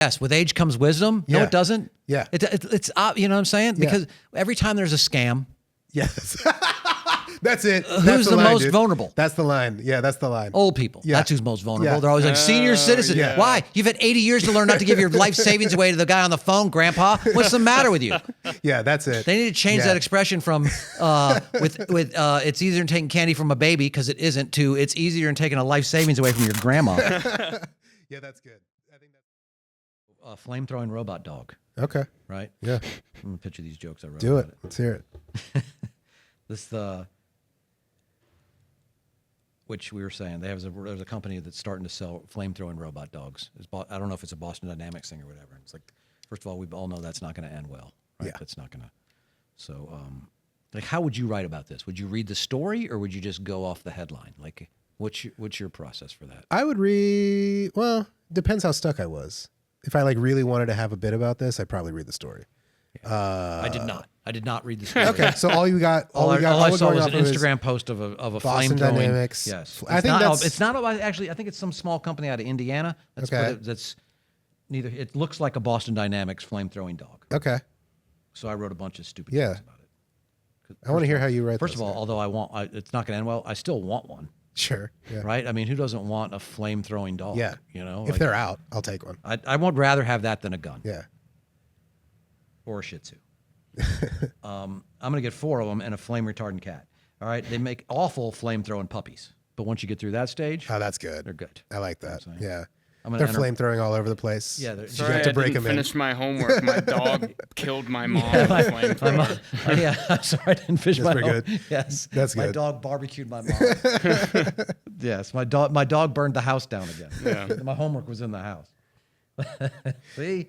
Yes, with age comes wisdom. No, it doesn't. Yeah. It's you know what I'm saying? Yeah. Because every time there's a scam, Yes. That's it. That's who's the line, most dude. vulnerable? That's the line. Yeah, that's the line. Old people. Yeah. That's who's most vulnerable. Yeah. They're always like, senior citizen. yeah. Why? You've had 80 years to learn not to give your life savings away to the guy on the phone, Grandpa. What's the matter with you? Yeah, that's it. They need to change that expression from it's easier than taking candy from a baby, because it isn't, to it's easier than taking a life savings away from your grandma. Yeah, that's good. I think that's A flame-throwing robot dog, okay. right? Yeah. I'm going to picture these jokes I wrote Do it. about Let's hear it. Which we were saying, there's a company that's starting to sell flame-throwing robot dogs. I don't know if it's a Boston Dynamics thing or whatever. It's like, first of all, we all know that's not going to end well. Right? Yeah. That's not going to. So, like, how would you write about this? Would you read the story, or would you just go off the headline? Like, what's your process for that? I would read, well, depends how stuck I was. If I like really wanted to have a bit about this, I'd probably read the story. I did not. I did not read the story. Okay, so all I saw was an going off of Instagram post of a Boston flame-throwing. Dynamics. Yes, I think it's not. Actually, I think it's some small company out of Indiana. That's neither. It looks like a Boston Dynamics flame-throwing dog. Okay. So I wrote a bunch of stupid Yeah. things about it. I want to hear how you write. First of all, although it's not going to end well, I still want one. Sure. Yeah. Right? I mean, who doesn't want a flame-throwing dog? Yeah. You know, if they're out, I'll take one. I would rather have that than a gun. Yeah. Or a Shih Tzu. I'm going to get 4 of them and a flame retardant cat. All right. They make awful flame throwing puppies, but once you get through that stage, Oh, that's good. they're good. I like that. saying. Yeah. I'm They're gonna flame throwing all over the place. Yeah, you Sorry, have to I break didn't them in. finish my homework. My dog killed my mom with a flamethrower. Yeah, I'm sorry, I didn't finish my pretty own. good. Yes, That's my good. dog barbecued my mom. Yes, my dog burned the house down again. Yeah. My homework was in the house. See?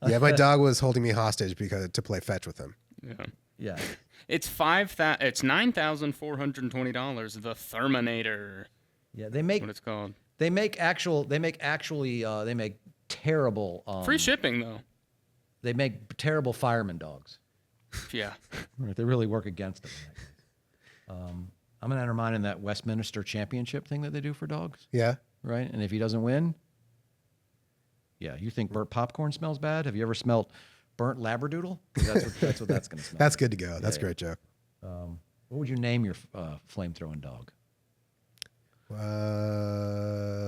Yeah, my dog was holding me hostage to play fetch with him. Yeah. Yeah. It's $9,420. The Therminator. Yeah, they That's make what it's called. they make terrible Free shipping though. they make terrible fireman dogs. Yeah. They really work against them. I'm gonna enter mine in that Westminster Championship thing that they do for dogs, Yeah. right? And if he doesn't win, yeah, you think burnt popcorn smells bad? Have you ever smelled burnt labradoodle? That's what that's gonna smell. That's good to go. That's a great joke. What would you name your flame-throwing dog?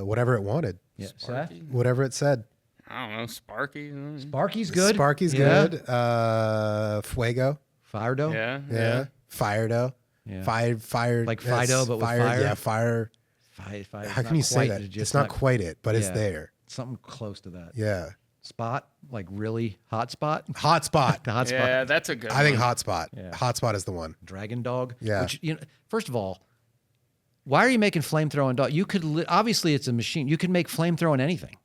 Whatever it wanted. Yeah, Sparky? Seth? Whatever it said. I don't know. Sparky. Sparky's good. Sparky's Yeah. good. Fuego. Fire dough. Yeah. Fire dough. Yeah. Fire. Like yes, Fido, but with fire? Yeah, fire. Fire. How can you say that? It's not quite it, but it's yeah. there. Something close to that. Yeah. Spot, like really hot spot. Hot spot. The hot spot. Yeah, that's a good I think one. hot spot. Yeah. Hot spot is the one. Dragon dog. Yeah. Which, first of all, why are you making flame-throwing dog? You could obviously it's a machine. You can make flame-throwing anything.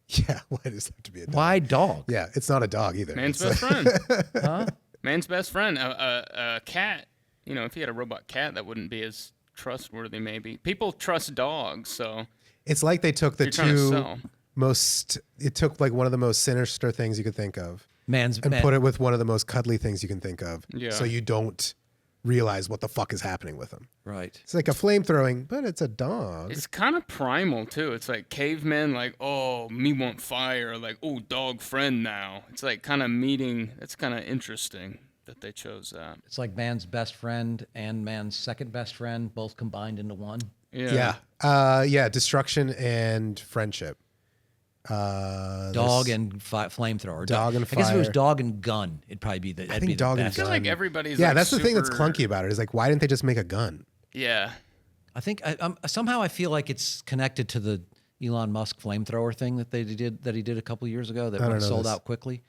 Yeah. Why does it have to be a dog? Why dog? Yeah, it's not a dog either. Man's It's best friend. Huh? Man's best friend. A cat. You know, if he had a robot cat, that wouldn't be as trustworthy. Maybe people trust dogs, so It's like they took the you're trying to two sell. most. It took like one of the most sinister things you could think of, and put it with one of the most cuddly things you can think of. Yeah. So you don't realize what the fuck is happening with them. Right. It's like a flame throwing, but it's a dog. It's kind of primal too. It's like cavemen, like, oh, me want fire, like, oh, dog friend now. It's like kind of meeting. It's kind of interesting that they chose that. It's like man's best friend and man's second best friend both combined into one. Yeah. Yeah. Destruction and friendship. Dog and flamethrower. Dog and I guess if it was fire. dog and gun, it'd probably be the. I that'd think be the dog and best. I feel like gun. everybody's Yeah, like that's the thing that's super- clunky about it. Is like, why didn't they just make a gun? Yeah. I think somehow I feel like it's connected to the Elon Musk flamethrower thing that he did a couple years ago that don't went know sold this. out quickly.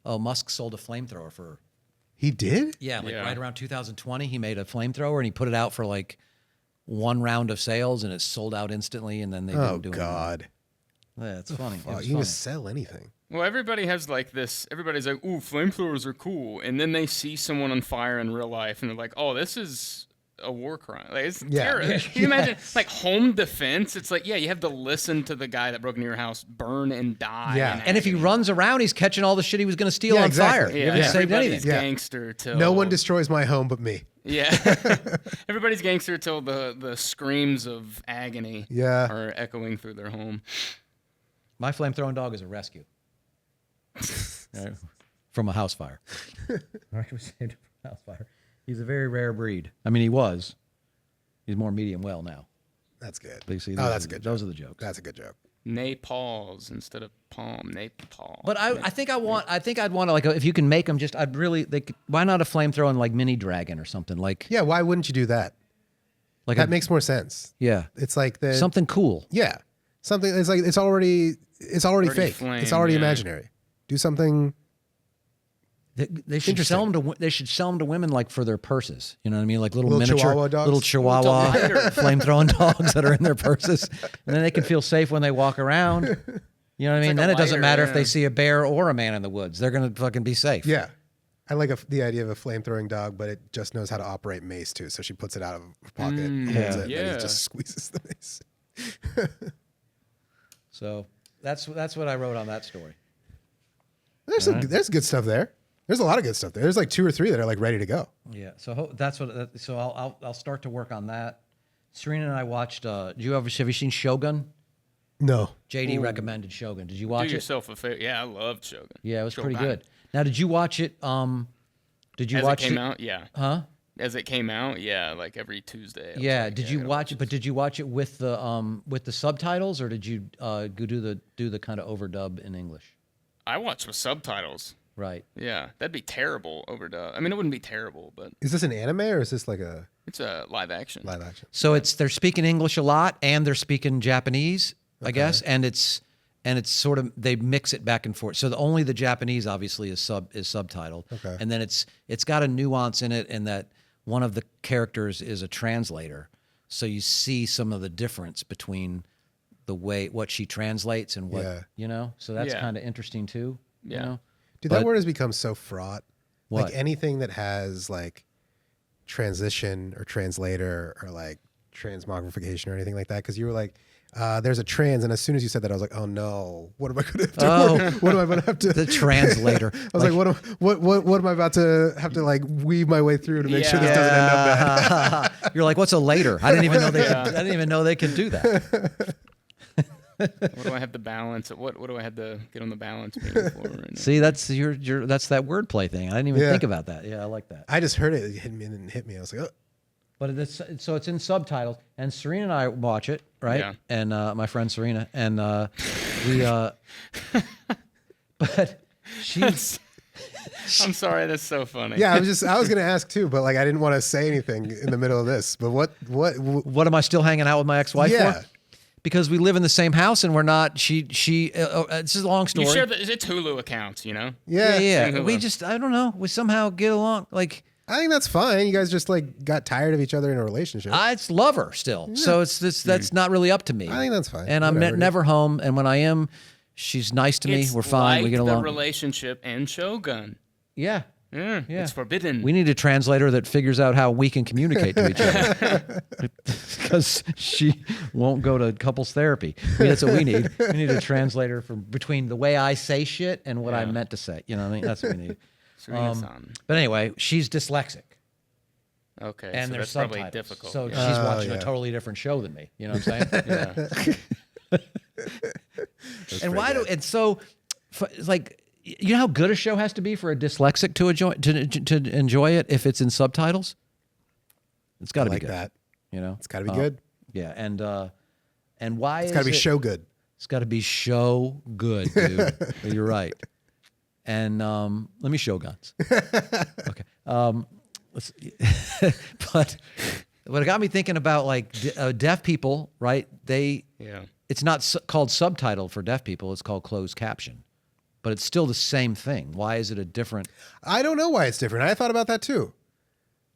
Oh, Musk sold a flamethrower for He did? right around 2020. He made a flamethrower and he put it out for like one round of sales and it sold out instantly. And then they Oh didn't do God. anything. Yeah, it's funny. It Fuck, was you can funny. just sell anything. Well, everybody has like this. Everybody's like, ooh, flamethrowers are cool. And then they see someone on fire in real life and they're like, oh, this is a war crime. Like, it's terror. Can you imagine, like, home defense? It's like, yeah, you have to listen to the guy that broke into your house burn and die. Yeah. And if he runs around, he's catching all the shit he was going to steal Yeah, on exactly. fire. yeah, You haven't saved everybody's anything. Yeah. gangster till No one destroys my home but me. Yeah, everybody's gangster till the screams of agony Yeah. are echoing through their home. My flamethrowing dog is a rescue. Right? From a house fire. All right, we saved him from a house fire. He's a very rare breed. I mean, he was. He's more medium well now. That's good. But you see, That's a good joke. Those are the jokes. That's a good joke. Napalms instead of palm. Napalm. But I think I'd want to, like, if you can make them just, why not a flamethrowing like mini dragon or something like? Yeah, why wouldn't you do that? Like that makes more sense. Yeah, it's like something cool. Yeah, something. It's like it's already fake. Flame, it's already imaginary. Do something. They should sell them to. They should sell them to women like for their purses. You know what I mean? Like little miniature Chihuahua dogs? little Chihuahua flamethrowing dogs that are in their purses, and then they can feel safe when they walk around. You know what I mean? Like then it doesn't matter if yeah. they see a bear or a man in the woods. They're gonna fucking be safe. Yeah, I like the idea of a flamethrowing dog, but it just knows how to operate mace too. So she puts it out of her pocket, holds it, and he just squeezes the mace. So that's what I wrote on that story. There's good stuff there. There's a lot of good stuff there. There's like 2 or 3 that are like ready to go. Yeah. So that's what. So I'll start to work on that. Serena and I watched. Have you seen Shogun? No. JD recommended Shogun. Did you watch it? Do yourself a favor. Yeah, I loved Shogun. Yeah, it was pretty good. Now, did you watch it? Did you As watch it came out? Yeah. Huh? As it came out, yeah, like every Tuesday. Yeah. Like, did you watch it? But did you watch it with the subtitles, or did you go do the kind of overdub in English? I watched with subtitles. Right. Yeah, that'd be terrible overdub. I mean, it wouldn't be terrible, but Is this an anime or is this like a it's a live action. live action? So they're speaking English a lot, and they're speaking Japanese, I guess, and it's sort of they mix it back and forth. So only the Japanese obviously is subtitled, Okay. and then it's got a nuance in it, in that one of the characters is a translator, so you see some of the difference between the way what she translates and what So that's Yeah. kind of interesting too. Yeah. You know? Dude, But- that word has become so fraught. What? Like anything that has like transition or translator or like transmogrification or anything like that. Because you were like, there's a trans, and as soon as you said that, I was like, oh no, what am I going to have to? Oh. What am I going to have to? The translator. I was like, what am I about to have to like weave my way through to make sure this doesn't end up bad? You're like, what's a later? I didn't even know they could do that. What do I have to balance? What do I have to get on the balance beam for? Right now? See, that's that's that wordplay thing. I didn't even think about that. Yeah, I like that. I just heard it hit me and then hit me. I was like, oh. But so it's in subtitles, and Serena and I watch it, right? Yeah. And my friend Serena, and we, but she's. I'm sorry, that's so funny. Yeah, I was going to ask too, but like I didn't want to say anything in the middle of this. But What am I still hanging out with my ex-wife for? Because we live in the same house, and we're not. It's a long story. You share it's Hulu accounts, you know? Yeah. We just, I don't know. We somehow get along. Like, I think that's fine. You guys just like got tired of each other in a relationship. it's love her still. So that's not really up to me. I think that's fine. And I'm never home. And when I am, she's nice to me. It's We're fine. like We get along. the relationship and Shogun. Yeah. Yeah. It's forbidden. We need a translator that figures out how we can communicate to each other. Because she won't go to couples therapy. I mean, that's what we need. We need a translator between the way I say shit and what I meant to say. You know what I mean? That's what we need. But anyway, she's dyslexic. Okay. And so there's that's probably subtitles. difficult. So yeah. she's watching a totally different show than me. You know what I'm saying? Yeah. And so it's like, you know how good a show has to be for a dyslexic to enjoy it if it's in subtitles? It's got to be like good. that. You know, It's got to be good. Yeah, and why It's got to be show good. It's got to be show good, dude. You're right. And let me show guns. Okay. But it got me thinking about like deaf people, right? It's not called subtitle for deaf people. It's called closed caption. But it's still the same thing. Why is it a different? I don't know why it's different. I thought about that too.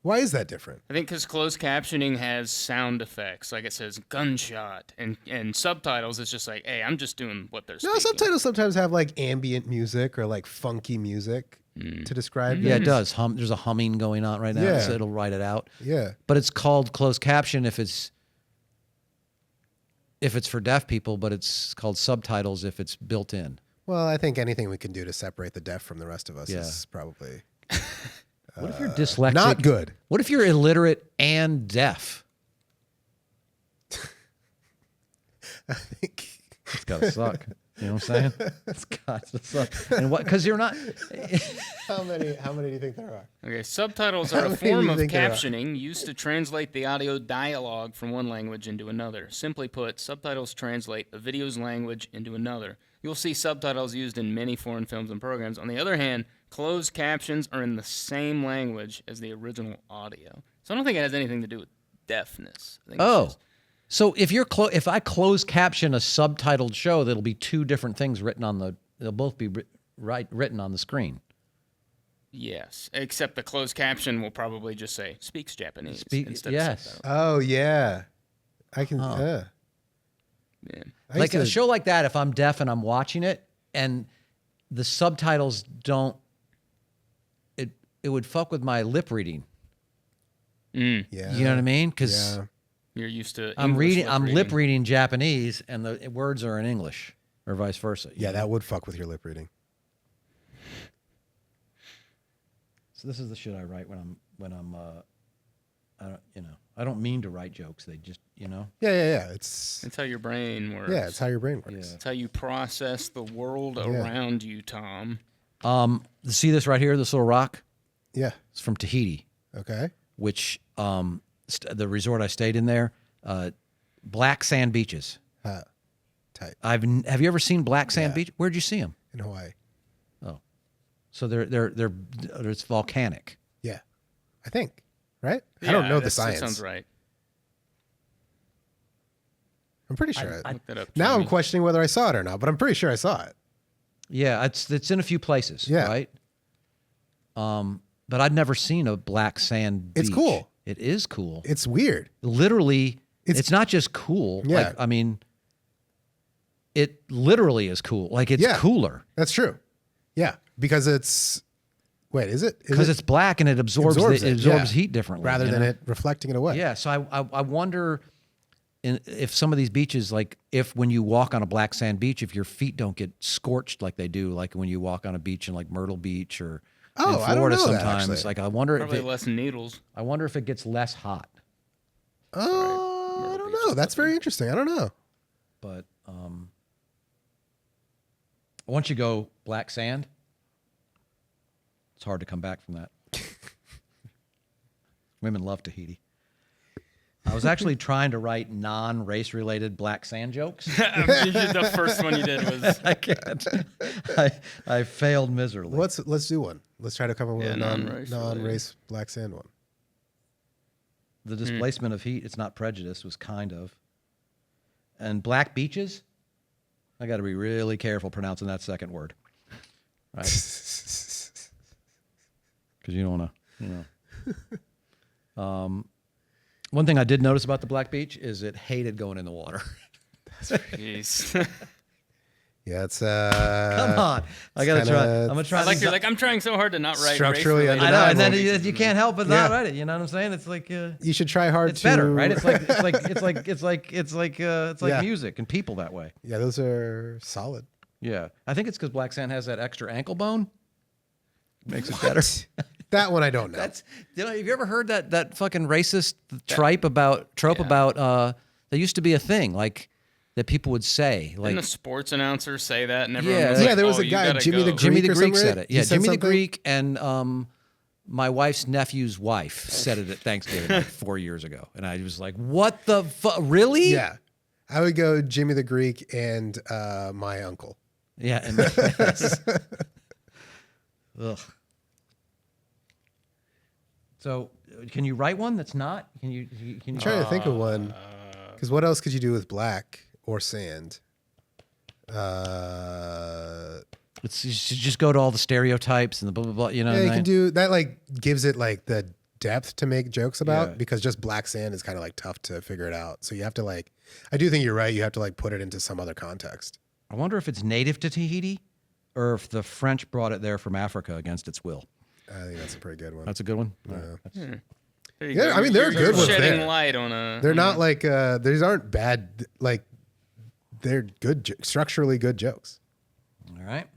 Why is that different? I think because closed captioning has sound effects, like it says gunshot, and subtitles it's just like, hey, I'm just doing what they're speaking. No, subtitles sometimes have like ambient music or like funky music to describe. Yeah, it things. does. There's a humming going on right now, Yeah. so it'll write it out. Yeah. But it's called closed caption if it's for deaf people, but it's called subtitles if it's built in. Well, I think anything we can do to separate the deaf from the rest of us is probably What if you're dyslexic? not good. What if you're illiterate and deaf? I think It's gotta suck. You know what I'm saying? It's got and what? Because you're not. How many do you think there are? Okay, subtitles are How a many do you form of think there are? captioning used to translate the audio dialogue from one language into another. Simply put, subtitles translate a video's language into another. You'll see subtitles used in many foreign films and programs. On the other hand, closed captions are in the same language as the original audio. So I don't think it has anything to do with deafness. I think it's just, So if I close caption a subtitled show, that'll be two different things written on the. They'll both be written on the screen. yes, except the closed caption will probably just say "speaks Japanese" instead of Yes. subtitles. Oh yeah, I can. Yeah. I Like used a to- show like that, if I'm deaf and I'm watching it, and the subtitles don't, it would fuck with my lip reading. Mm. Yeah. You know what I mean? Because Yeah. You're used to. I'm English lip reading Japanese, and the words are in English, or vice versa. you Yeah, know? that would fuck with your lip reading. So this is the shit I write I don't mean to write jokes. They just, Yeah. It's It's how your brain works. it's how your brain works. Yeah. It's how you process the world around you, Tom. See this right here, this little rock? Yeah. It's from Tahiti, Okay. which the resort I stayed in there, black sand beaches. Tight. Have you ever seen black sand Yeah. beach? Where'd you see them? In Hawaii. Oh, so it's volcanic. Yeah. I think. Right? I don't know the That science. sounds right. I'm pretty sure. Look that up. Now I'm Jamie. questioning whether I saw it or not, but I'm pretty sure I saw it. Yeah, it's in a few places. Yeah. Right. But I'd never seen a black sand beach. It's cool. It is cool. It's weird. Literally, it's not just cool. Yeah. Like, I mean, it literally is cool. Like it's Yeah. cooler That's true. Yeah. Because it's wait, is it? because it's black and it absorbs yeah. heat differently rather you than know? it reflecting it away. Yeah. So I wonder if some of these beaches, like if when you walk on a black sand beach, if your feet don't get scorched like they do, like when you walk on a beach in like Myrtle Beach or in I don't Florida know that, sometimes. actually. Like I wonder Probably if less needles. I wonder if it gets less hot. Oh, I don't know. That's very interesting. I don't know. But once you go black sand, it's hard to come back from that. Women love Tahiti. I was actually trying to write non-race related black sand jokes. The first one you did was I can't. I failed miserably. Let's do one. Let's try to come up with Yeah, a non-race non-race black sand one. The displacement of heat, it's not prejudice, was kind of. And black beaches, I got to be really careful pronouncing that second word. Right? Because you don't want to, one thing I did notice about the black beach is it hated going in the water. jeez. Yeah, it's Come on. I got to try. I'm going to try. I like this- you're like I'm trying so hard to not write Structurally race-related I know, and then jokes. you can't help but not Yeah. write it. You know what I'm saying? It's like you should try hard it's to better, right? It's like Yeah. music and people that way. Yeah, those are solid. Yeah, I think it's because black sand has that extra ankle bone. Makes it better. That one I don't know. That's have you ever heard that fucking racist trope about there used to be a thing like that people would say like Didn't a sports announcer say that? And everyone Yeah. was Yeah, like, there was "Oh, a you guy, gotta Jimmy the go." Greek. Jimmy the or Greek something, said right? it. He Yeah, said Jimmy the something? Greek and my wife's nephew's wife said it at Thanksgiving like 4 years ago, and I was like, "What the fuck? Really?" Yeah, I would go Jimmy the Greek and my uncle. Yeah. And yes. Ugh. So, can you write one that's not? Can you? I'm trying to think of one. Because what else could you do with black or sand? It's you should just go to all the stereotypes and the blah blah blah. You know, Yeah, what you I can mean? do that. Like gives it like the depth to make jokes about Yeah. because just black sand is kind of like tough to figure it out. So you have to like. I do think you're right. You have to like put it into some other context. I wonder if it's native to Tahiti, or if the French brought it there from Africa against its will. I think that's a pretty good one. That's a good one. Yeah. There you Yeah, go. I mean, there are You're good ones shedding there. light on a. They're not like these aren't bad. Like they're good, structurally good jokes. All right.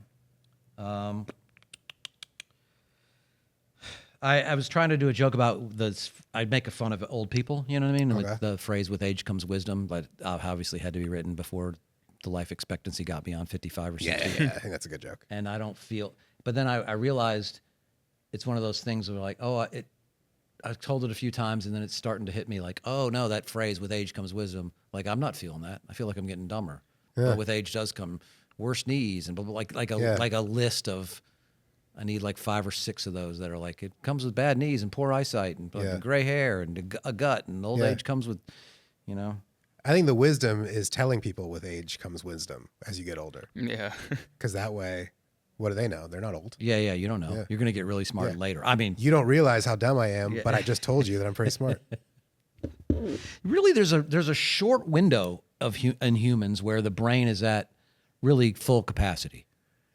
I was trying to do a joke about this. I'd make a fun of old people. You know what I mean? Okay. With the phrase "with age comes wisdom," but obviously had to be written before the life expectancy got beyond 55 or 60. Yeah, I think that's a good joke. And I don't feel, but then I realized it's one of those things where like, I've told it a few times and then it's starting to hit me like, oh no, that phrase with age comes wisdom. Like I'm not feeling that. I feel like I'm getting dumber. Yeah. But with age does come worse knees and blah, blah, like a list of, I need like 5 or 6 of those that are like, it comes with bad knees and poor eyesight and gray hair and a gut, and old age comes with, you know. I think the wisdom is telling people with age comes wisdom as you get older. Yeah. Because that way, what do they know? They're not old. Yeah, you don't know. Yeah. You're going to get really smart later. I mean, You don't realize how dumb I am, but I just told you that I'm pretty smart. really there's a short window of in humans where the brain is at really full capacity.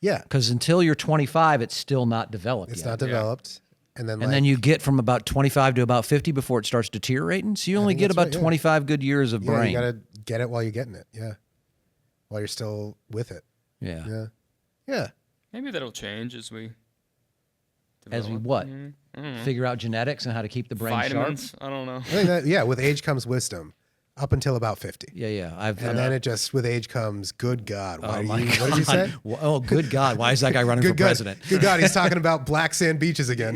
Yeah. Because until you're 25, it's still not developed It's yet. not developed. And then, And then you get from about 25 to about 50 before it starts deteriorating. So you only think get that's about right, yeah. 25 good years of brain. you got to get it while you're getting it. Yeah. While you're still with it. Yeah. Yeah. Yeah. Maybe that'll change as we. As we develop. what? I don't know. Figure out genetics and how to keep the brain Vitamins. sharp. I don't know. I think that, yeah, with age comes wisdom up until about 50. Yeah. And then it just, with age comes, good God. Why my what did you say? Oh, good God. Why is that guy running for president? Good God. He's talking about black sand beaches again.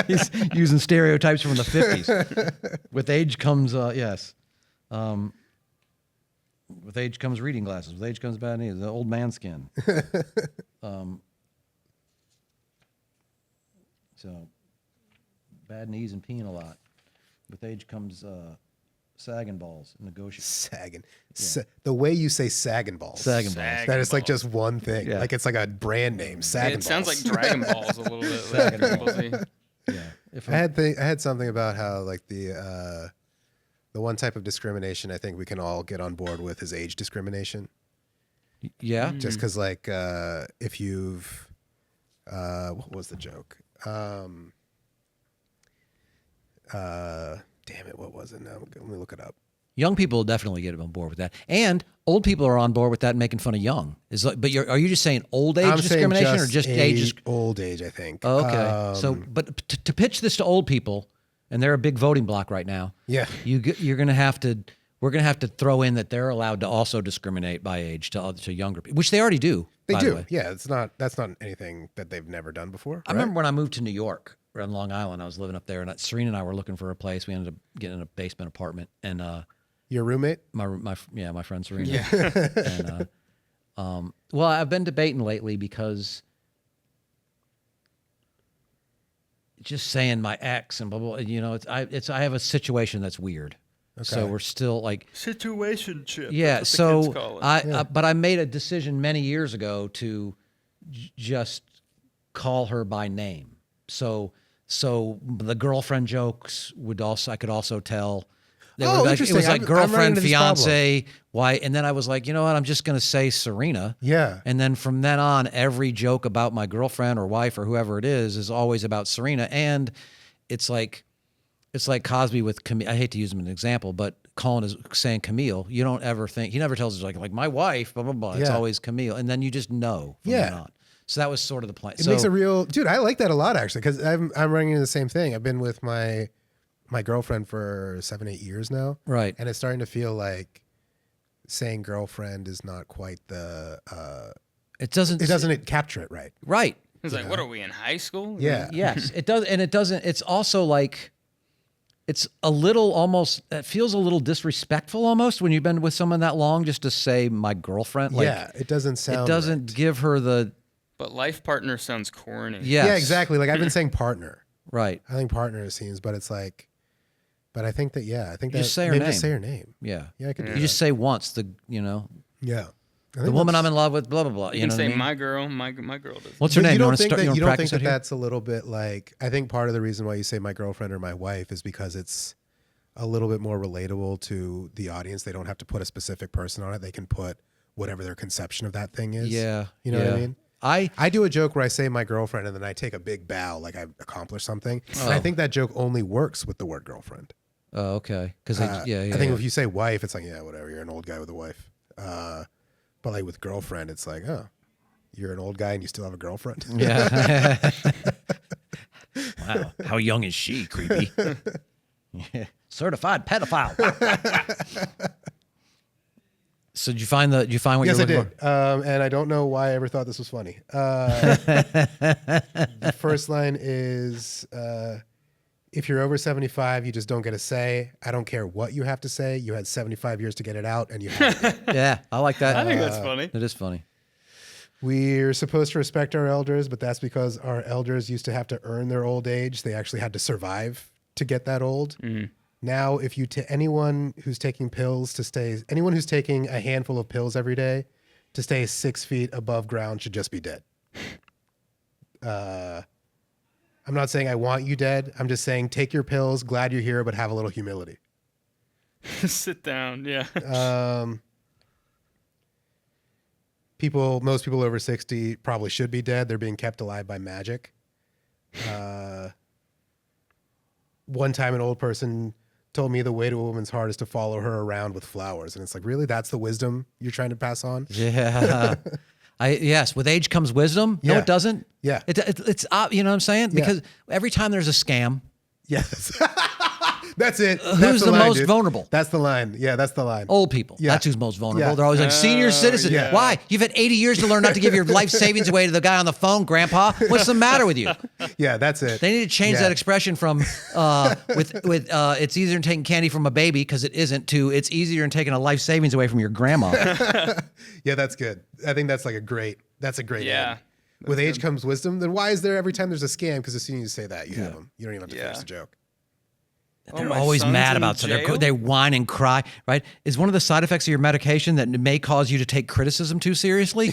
He's using stereotypes from the 50s. With age comes, yes. With age comes reading glasses. With age comes bad knees. The old man skin. So, bad knees and peeing a lot. With age comes sagging balls. Negotiate. Sagging. The way you say sagging balls. Sagging balls. That is like balls. just one thing. Yeah. Like it's like a brand name. Sagging It sounds balls. like Dragon Balls a little bit. Sagging Like, balls. Yeah. If I had something about how like the one type of discrimination I think we can all get on board with is age discrimination. yeah. Just because like if you've what was the joke? Damn it, what was it now? Let me look it up. Young people definitely get on board with that, and old people are on board with that, and making fun of young. Are you just saying old age I'm saying discrimination or just age? Old age, I think. Oh, okay. But to pitch this to old people, and they're a big voting bloc right now. Yeah. You're going to have to. We're going to have to throw in that they're allowed to also discriminate by age to younger people, which they already do. They by do. the way. Yeah, that's not anything that they've never done before. I remember when I moved to New York, on Long Island. I was living up there, and Serena and I were looking for a place. We ended up getting a basement apartment, and your roommate. my friend Serena. Yeah. And well, I've been debating lately because just saying my ex and blah blah. You know, I have a situation that's weird. So Okay. we're still like Situationship. yeah. That's what the kids So call it. but I made a decision many years ago to just call her by name. So the girlfriend jokes I could also tell. It interesting. was like I'm running girlfriend, into this fiance, wife, and then I was like, you know what? I'm just going to say Serena. Yeah. And then from then on, every joke about my girlfriend or wife or whoever it is always about Serena. And it's like Cosby with Camille. I hate to use him as an example, but saying Camille, you don't ever think, he never tells us like my wife, blah, blah, blah. It's Yeah. always Camille. And then you just know from then on. So that was sort of the plan. It makes a real dude. I like that a lot actually because I'm running into the same thing. I've been with my girlfriend for 7-8 years now, right. and it's starting to feel like saying girlfriend is not quite the. It doesn't capture it right. Right. It's like, what are we in high school? Yeah. Yes, it does, and it doesn't. It's also like, it's a little almost. It feels a little disrespectful almost when you've been with someone that long just to say my girlfriend. Like, Yeah, it doesn't sound. it doesn't right. give her the. But life partner sounds corny. Yes. Yeah, exactly. Like I've been saying partner. Right. I think partner seems, but it's like, but I think that You that just say her maybe name. just say her name. Yeah. Yeah, I could do You just say once Yeah. the woman I'm in love with, blah blah blah. You know can what say I mean? my girl. My girl does. What's her But name? you don't wanna think start- that wanna you don't think practice that it here? that's a little bit like I think part of the reason why you say my girlfriend or my wife is because it's a little bit more relatable to the audience. They don't have to put a specific person on it. They can put whatever their conception of that thing is. Yeah. You know what I yeah. mean? I I do a joke where I say my girlfriend and then I take a big bow like I've accomplished something. And I think that joke only works with the word girlfriend. oh okay because I think yeah. if you say wife, it's like, yeah, whatever. You're an old guy with a wife. But like with girlfriend, it's like, oh, you're an old guy and you still have a girlfriend. Yeah. Wow. How young is she? Creepy. Yeah. Certified pedophile. So did you find what Yes, you were I looking did. And I don't know why I ever thought this was funny. The first line is, if you're over 75, you just don't get a say. I don't care what you have to say. You had 75 years to get it out, and you have it. Yeah, I like that. I think that's funny. It is funny. We're supposed to respect our elders, but that's because our elders used to have to earn their old age. They actually had to survive to get that old. Now, if you anyone who's taking a handful of pills every day to stay 6 feet above ground should just be dead. I'm not saying I want you dead. I'm just saying take your pills. Glad you're here, but have a little humility. Sit down. Yeah. Most people over 60 probably should be dead. They're being kept alive by magic. One time an old person told me the way to a woman's heart is to follow her around with flowers. And it's like, really? That's the wisdom you're trying to pass on? Yeah. Yes, with age comes wisdom. No, Yeah. it doesn't. Yeah. It's you know what I'm saying? Because every time there's a scam, Yes. That's it. who's the line, most dude. vulnerable? That's the line. Yeah, that's the line. Old people. Yeah. That's who's most vulnerable. Yeah. They're always like, senior citizen. yeah. Why? You've had 80 years to learn not to give your life savings away to the guy on the phone, Grandpa. What's the matter with you? Yeah, that's it. They need to change that expression from it's easier than taking candy from a baby because it isn't to it's easier than taking a life savings away from your grandma. Yeah, that's good. I think that's a great Yeah. end. With age comes wisdom. Then why is there every time there's a scam? Because as soon as you say that, you have them. You don't even have to finish the joke. They're my always son's mad in about something. jail? They whine and cry, right? Is one of the side effects of your medication that may cause you to take criticism too seriously?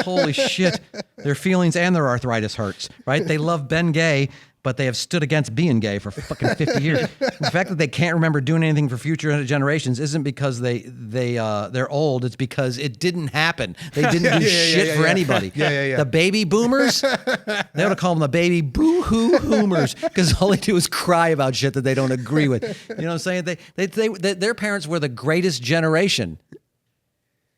Holy shit. Their feelings and their arthritis hurts, right? They love Ben Gay, but they have stood against being gay for fucking 50 years. The fact that they can't remember doing anything for future generations isn't because they're old. It's because it didn't happen. They didn't do shit for anybody. Yeah. The baby boomers, they ought to call them the baby boo-hoo hoomers because all they do is cry about shit that they don't agree with. You know what I'm saying? Their parents were the greatest generation.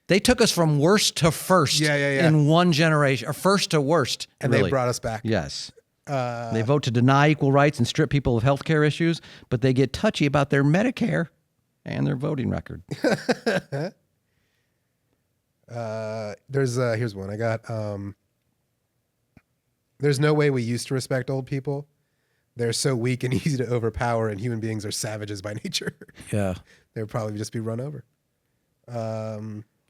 They took us from worst to first in one generation, or first to worst. And really. they brought us back. Yes. They vote to deny equal rights and strip people of healthcare issues, but they get touchy about their Medicare and their voting record. Here's one I got. There's no way we used to respect old people. They're so weak and easy to overpower, and human beings are savages by nature. Yeah. They would probably just be run over.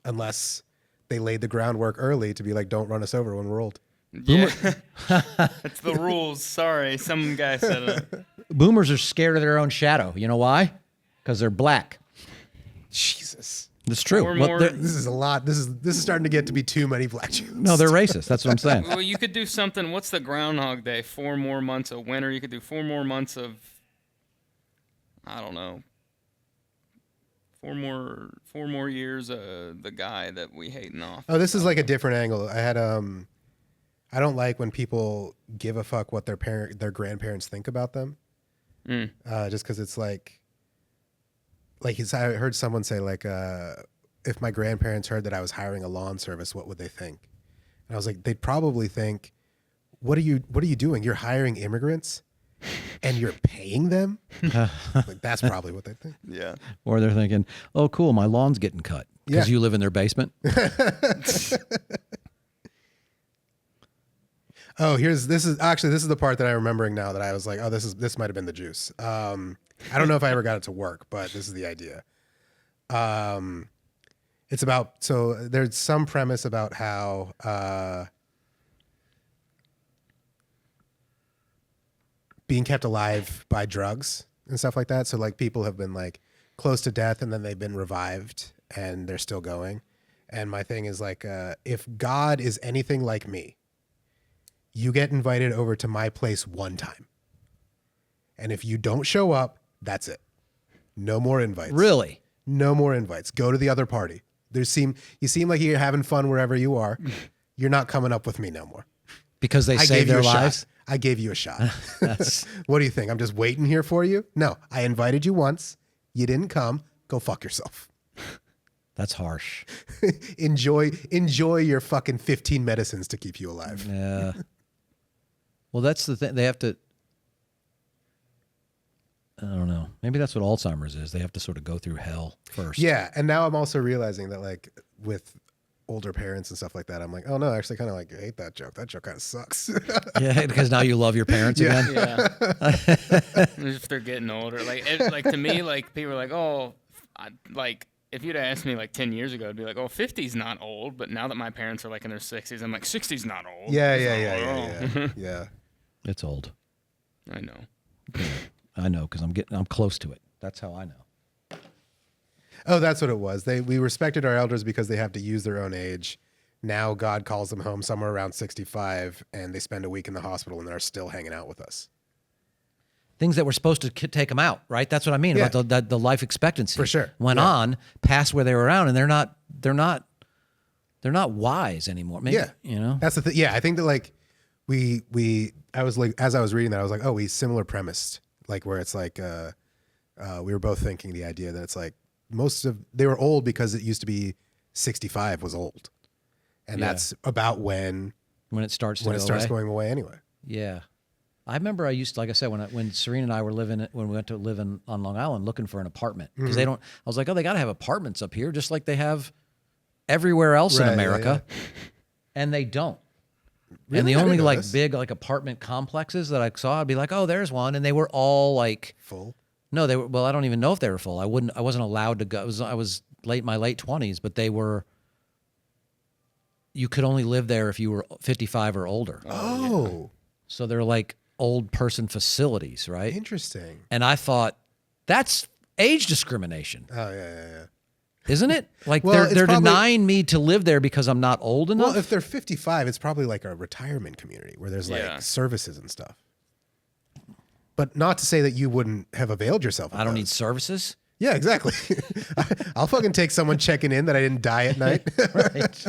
Unless they laid the groundwork early to be like, don't run us over when we're old. Yeah. That's the rules. Sorry. Some guy said it. Boomers are scared of their own shadow. You know why? Because they're black. Jesus. It's true. Or Well, more- This is a lot. This is starting to get to be too many black Jews. no, they're racist. That's what I'm saying. Well, you could do something. What's the Groundhog Day? 4 more months of winter. You could do 4 more months of, I don't know, 4 more years. The guy that we hating off. Oh, this is like a different angle. I had I don't like when people give a fuck what their grandparents think about them. Just because it's like I heard someone say like, if my grandparents heard that I was hiring a lawn service, what would they think? And I was like, they'd probably think, what are you doing? You're hiring immigrants and you're paying them? Like, that's probably what they think. Yeah. Or they're thinking, oh, cool, my lawn's getting cut because Yeah. you live in their basement. Oh, this is the part that I'm remembering now that I was like, oh, this might have been the juice. I don't know if I ever got it to work, but this is the idea. It's about, so there's some premise about how being kept alive by drugs and stuff like that. So like people have been like close to death and then they've been revived and they're still going. And my thing is like, if God is anything like me, you get invited over to my place one time. And if you don't show up, that's it. No more invites. Really? No more invites. Go to the other party. You seem like you're having fun wherever you are. You're not coming up with me no more. Because they saved their lives? Shot. I gave you a shot. What do you think? I'm just waiting here for you? No, I invited you once. You didn't come. Go fuck yourself. That's harsh. Enjoy your fucking 15 medicines to keep you alive. Yeah. Well, that's the thing. They have to. I don't know. Maybe that's what Alzheimer's is. They have to sort of go through hell first. Yeah, and now I'm also realizing that like with older parents and stuff like that, I'm like, oh no, I actually kind of like hate that joke. That joke kind of sucks. Yeah, because now you love your parents again. Yeah. If they're getting older, like to me, like people are like, oh, like if you'd asked me like 10 years ago, I'd be like, oh, 50's not old. But now that my parents are like in their 60s, I'm like, 60's not old. Yeah. It's old. I know. I know because I'm close to it. That's how I know. Oh, that's what it was. We respected our elders because they have to use their own age. Now God calls them home somewhere around 65, and they spend a week in the hospital, and they're still hanging out with us. Things that were supposed to take them out, right? That's what I mean about the life expectancy. For sure. Went on past where they were around, and they're not wise anymore. Maybe, you know. That's the thing. Yeah, I think that like I was like, as I was reading that, I was like, oh, we similar premised, like where it's like we were both thinking the idea that it's like they were old because it used to be 65 was old, and that's about when it starts going away anyway. Yeah. I remember I used to, like I said, when Serena and I were when we went to live on Long Island looking for an apartment because I was like, oh, they got to have apartments up here just like they have everywhere else in America. Yeah. And they don't. Really? And the only like big like apartment complexes that I saw, I'd be like, oh, there's one. And they were all like full. No, they were, well, I don't even know if they were full. I wasn't allowed to go. I was my late 20s, but you could only live there if you were 55 or older. Oh. Yeah. So they're like old person facilities, right? Interesting. And I thought that's age discrimination. Oh yeah. Isn't it? Like they're denying me to live there because I'm not old enough. Well, if they're 55, it's probably like a retirement community where there's like services and stuff. But not to say that you wouldn't have availed yourself of I don't need services. Yeah, exactly. I'll fucking take someone checking in that I didn't die at night. Right.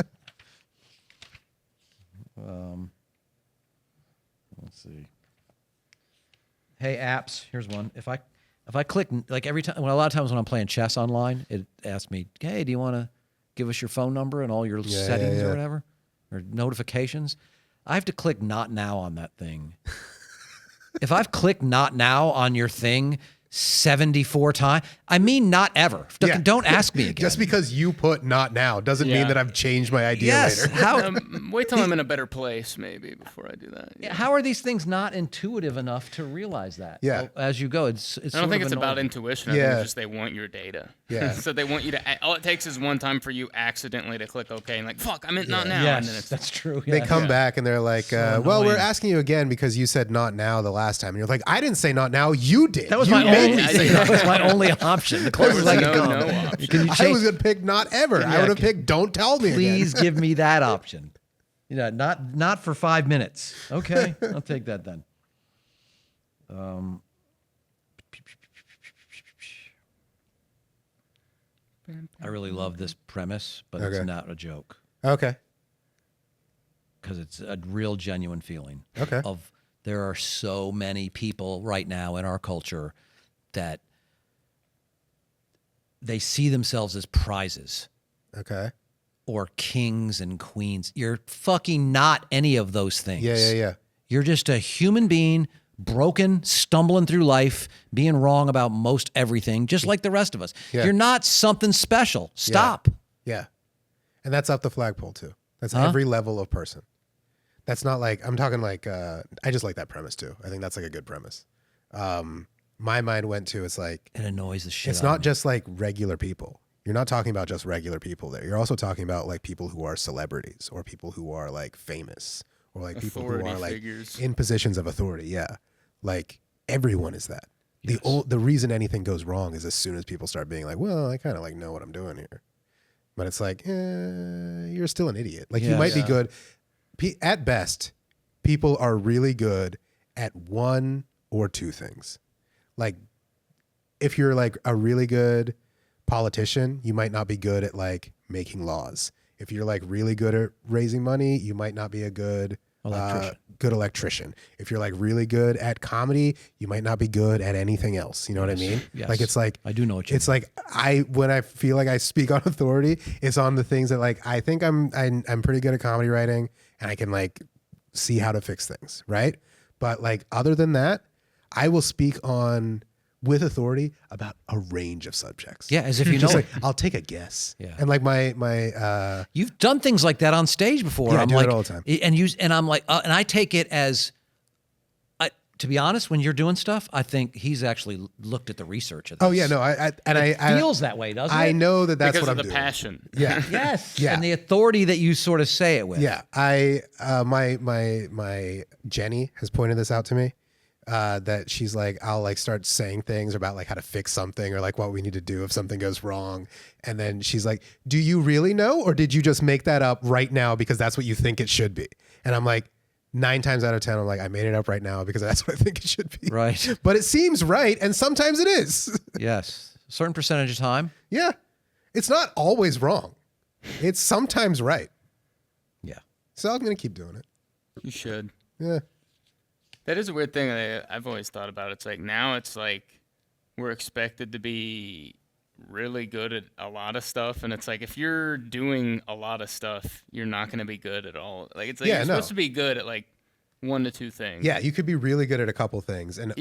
Let's see. Hey, apps. Here's one. If I click, like every time, a lot of times when I'm playing chess online, it asks me, hey, do you want to give us your phone number and all your settings or whatever, or notifications? I have to click not now on that thing. If I've clicked not now on your thing 74 times, I mean not ever. Don't ask me again. Just because you put not now doesn't mean that I've changed my idea later. How, wait till I'm in a better place maybe before I do that. Yeah. How are these things not intuitive enough to realize that? Yeah. As you go, it's I don't think it's about intuition. I think it's just they want your data. Yeah. So they want you to, all it takes is one time for you accidentally to click OK and like, fuck, I meant not now. Yes, and then that's true. They come back and they're like, well, we're asking you again because you said not now the last time. And you're like, I didn't say not now. You did. That was that was my only option. The closest I could come. No option. Can you I was going to pick not ever. I would have picked don't tell me Please give me that option. You know, not for 5 minutes. Okay, I'll take that then. I really love this premise, but it's not a joke. Okay. Because it's a real genuine feeling. Okay. Of there are so many people right now in our culture that they see themselves as prizes. Okay. Or kings and queens. You're fucking not any of those things. Yeah. You're just a human being, broken, stumbling through life, being wrong about most everything, just like the rest of us. Yeah. You're not something special. Stop. Yeah. And that's up the flagpole too. That's every level of person. That's not like, I'm talking like, I just like that premise too. I think that's like a good premise. My mind went to, it's like, it annoys the shit It's out of not me. just like regular people. You're not talking about just regular people there. You're also talking about like people who are celebrities or people who are like famous or like people who are like in positions of authority. Yeah. Like everyone is that. Yes. The reason anything goes wrong is as soon as people start being like, well, I kind of like know what I'm doing here. But it's like, you're still an idiot. Like you might be good. At best, people are really good at one or two things. Like if you're like a really good politician, you might not be good at like making laws. If you're like really good at raising money, you might not be a good electrician. If you're like really good at comedy, you might not be good at anything else. You know what I mean? Yes. Like it's like I do know what you mean. It's like when I feel like I speak on authority, it's on the things that like I think I'm pretty good at comedy writing and I can like see how to fix things, right? But like other than that, I will speak on with authority about a range of subjects. Yeah, as if you know. Just like, I'll take a guess. Yeah. And like my You've done things like that on stage before. Yeah, I I'm do like, it all the time. And I'm like, and I take it as, to be honest, when you're doing stuff, I think he's actually looked at the research of this. Oh yeah, no, I feels that way, doesn't it? I know that's because what of I'm the doing. passion. Yeah. Yes. Yeah. And the authority that you sort of say it with. Yeah, my Jenny has pointed this out to me, that she's like, I'll like start saying things about like how to fix something or like what we need to do if something goes wrong, and then she's like, "Do you really know, or did you just make that up right now because that's what you think it should be?" And I'm like, 9 times out of 10, I'm like, I made it up right now because that's what I think it should be. Right. But it seems right, and sometimes it is. Yes. A certain percentage of time. Yeah, it's not always wrong. It's sometimes right. Yeah. So I'm gonna keep doing it. You should. Yeah. That is a weird thing I've always thought about. It's like now it's like we're expected to be really good at a lot of stuff, and it's like if you're doing a lot of stuff, you're not going to be good at all. Like it's like you're supposed to be good at like 1 to 2 things. Yeah, you could be really good at a couple things, and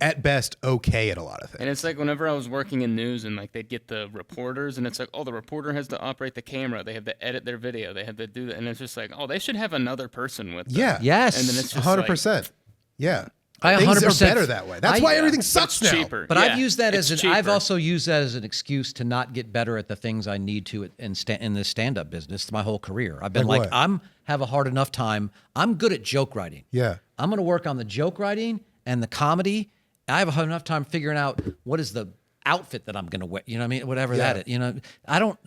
at best okay at a lot of things. And it's like whenever I was working in news, and like they'd get the reporters, and it's like, oh, the reporter has to operate the camera, they have to edit their video, they have to do that, and it's just like, oh, they should have another person with them. Yeah. Yes. And then it's just 100%. Yeah. I Things 100% are better that way. That's why everything But sucks it's now. cheaper. But Yeah, I've used that it's as I've cheaper. also used that as an excuse to not get better at the things I need to in this stand-up business my whole career. I've been Like like, what? have a hard enough time. I'm good at joke writing. Yeah. I'm going to work on the joke writing and the comedy. I have enough time figuring out what is the outfit that I'm going to wear. You know what I mean? Whatever that is. You know, I don't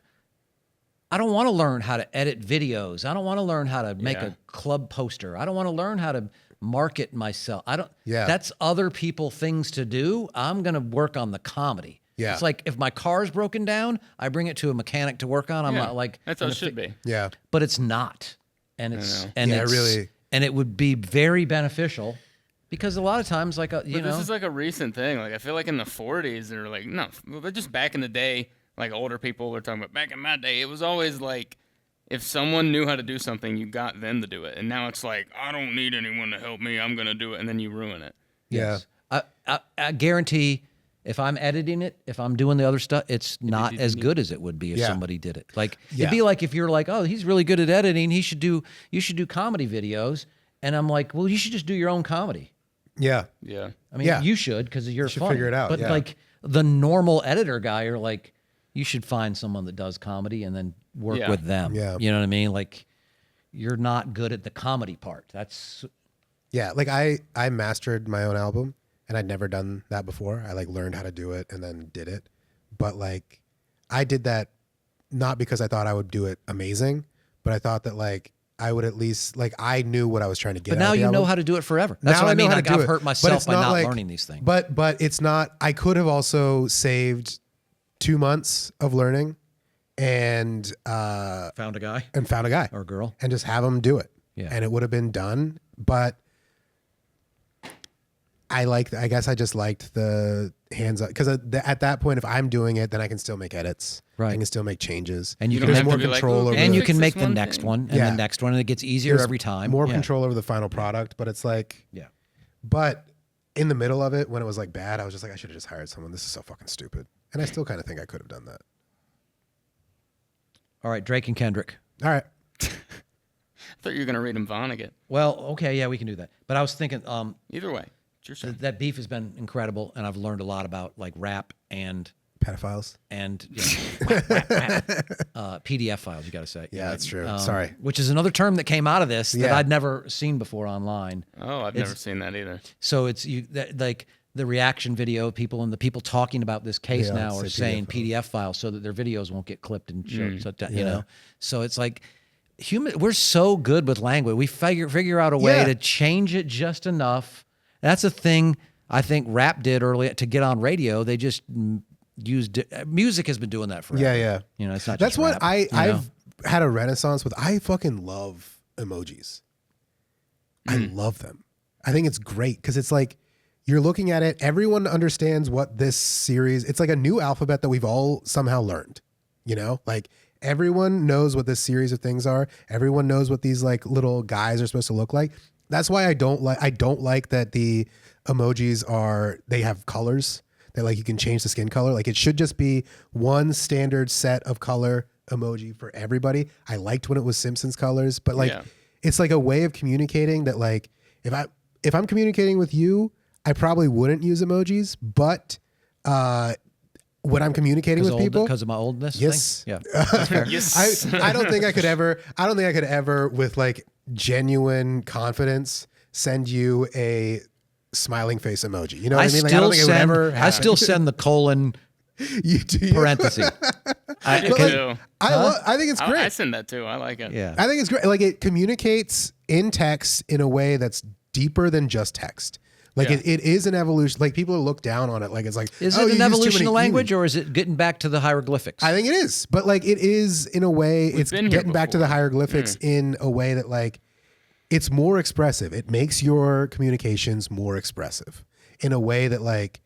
want to learn how to edit videos. I don't want to learn how to make a club poster. I don't want to learn how to market myself. Yeah. That's other people things to do. I'm going to work on the comedy. Yeah. It's like if my car's broken down, I bring it to a mechanic to work on. I'm not like, that's how it should be. Yeah. but it's not. And it's, know. and Yeah, it's, really. and it would be very beneficial because a lot of times, like, you But know, this is like a recent thing. Like I feel like in the 40s, they're like, no, well, they're just back in the day, like older people were talking about back in my day, it was always like, if someone knew how to do something, you got them to do it. And now it's like, I don't need anyone to help me. I'm going to do it. And then you ruin it. Yeah. I guarantee if I'm editing it, if I'm doing the other stuff, it's not as good as it would be if Yeah. somebody did it. Like Yeah. it'd be like if you're like, oh, he's really good at editing. You should do comedy videos. And I'm like, well, you should just do your own comedy. Yeah. Yeah. I mean, Yeah. you should because you're should funny. figure it out, But yeah. like the normal editor guy, you're like, you should find someone that does comedy and then work Yeah. with them. Yeah. You know what I mean? Like you're not good at the comedy part. That's Yeah. Like I mastered my own album, and I'd never done that before. I like learned how to do it and then did it. But like I did that not because I thought I would do it amazing, but I thought that like I would at least like I knew what I was trying to get. but now out of the you know album. how to do it forever. That's Now what I know mean. how to Like do I've it. hurt But myself it's by not like- learning these things. But it's not. I could have also saved 2 months of learning, and found a guy found a guy or a girl. and just have him do it. Yeah. And it would have been done. But I guess I just liked the hands up because at that point, if I'm doing it, then I can still make edits. Right. I can still make changes. And you You can don't make have more to be like, control "Oh, over can and you fix can this make the one next thing?" one and Yeah. the next one, and it gets easier There's every time. More Yeah. control over the final product, but it's like, Yeah. but in the middle of it, when it was like bad, I was just like, I should have just hired someone. This is so fucking stupid. And I still kind of think I could have done that. All right, Drake and Kendrick. All right. I thought you were going to read him Vonnegut. Well, okay, yeah, we can do that. But I was thinking, Either way, it's your show. that beef has been incredible, and I've learned a lot about like rap and Pedophiles. PDF files. You got to say, Yeah, that's true. Sorry. Which is another term that came out of this that Yeah. I'd never seen before online. Oh, I've never seen that either. So it's like the reaction video people and the people talking about this case Yeah, now say are saying PDF PDF files so that their videos won't get clipped and showed. You know, so it's like we're so good with language. We figure out a way Yeah. to change it just enough. That's a thing I think rap did early to get on radio. They just used music has been doing that forever. Yeah, yeah. You know, it's not. That's just what rap, you know? I've had a renaissance with. I fucking love emojis. I love them. I think it's great because it's like you're looking at it. Everyone understands what this series. It's like a new alphabet that we've all somehow learned. You know, like everyone knows what this series of things are. Everyone knows what these like little guys are supposed to look like. That's why I don't like that the emojis they have colors. that like you can change the skin color. Like it should just be one standard set of color emoji for everybody. I liked when it was Simpsons colors, but like it's like a way of communicating that like if I'm communicating with you, I probably wouldn't use emojis, but when I'm communicating with people, because of my oldness. yes, thing? Yeah, that's fair. Yes. I don't think I could ever with like genuine confidence send you a smiling face emoji. You know what I mean? Like, I don't think it would ever happen. I still send the colon You do. parenthesis. I do too. I think it's great. I send that too. I like it. Yeah. I think it's great. Like it communicates in text in a way that's deeper than just text. Like it is an evolution. Like people look down on it. Like it's like, Is oh, it you an use too evolution many of language, E's. or is it getting back to the hieroglyphics? I think it is, but like it is in a way. It's been here getting back to the before. hieroglyphics in a way that like it's more expressive. It makes your communications more expressive in a way that like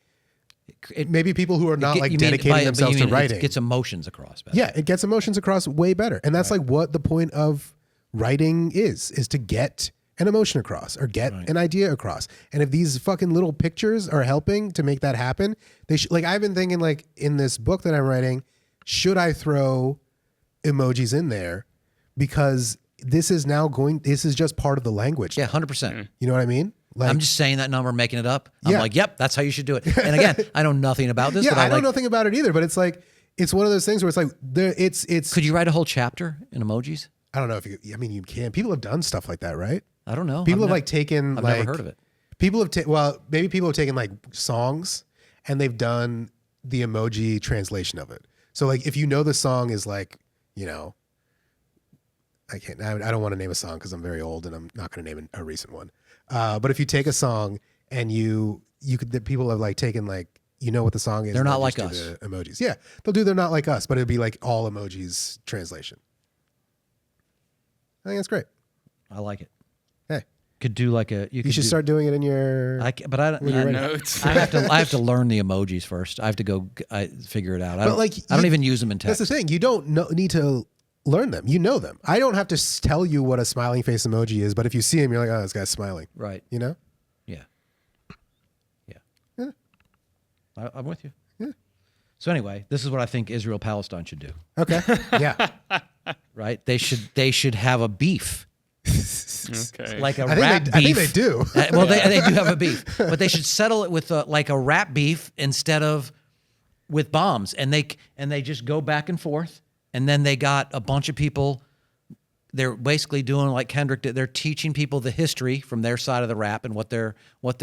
maybe people who are not like dedicating themselves to writing It gets emotions across better. Yeah, it gets emotions across way better. And that's like what the point of writing is to get an emotion across or get an idea across. And if these fucking little pictures are helping to make that happen, they should, like I've been thinking like in this book that I'm writing, should I throw emojis in there? Because this is just part of the language. Yeah, 100%. You know what I mean? Like, I'm just saying that number, making it up. I'm Yeah. like, yep, that's how you should do it. And again, I know nothing about this. yeah, but I don't know nothing about it either, but it's like, it's one of those things where it's like, it's, Could you write a whole chapter in emojis? I don't know if you can. People have done stuff like that, right? I don't know. People have like taken I've like never heard of it. People have maybe people have taken like songs and they've done the emoji translation of it. So like if you know the song is like, you know, I don't want to name a song because I'm very old and I'm not going to name a recent one. But if you take a song and people have like taken like, you know what the song is. They're and not they'll like just do us. the emojis. Yeah. They'll do They're Not Like Us, but it'd be like all emojis translation. I think that's great. I like it. Hey, Could do like you should start doing it in your. But I don't. you're ready. Notes. I have to learn the emojis first. I have to go figure it out. I But don't, like, I don't you- even use them in That's text. the thing. You don't need to learn them. You know them. I don't have to tell you what a smiling face emoji is, but if you see him, you're like, oh, this guy's smiling. Right. You know? Yeah. Yeah. Yeah. I'm with you. Yeah. So anyway, this is what I think Israel Palestine should do. Okay. Yeah. Right? They should have a beef. Okay. Like a I rap think beef. they do. Well, they do have a beef, but they should settle it with like a rap beef instead of with bombs, and they just go back and forth, and then they got a bunch of people. They're basically doing like Kendrick did. They're teaching people the history from their side of the rap and what their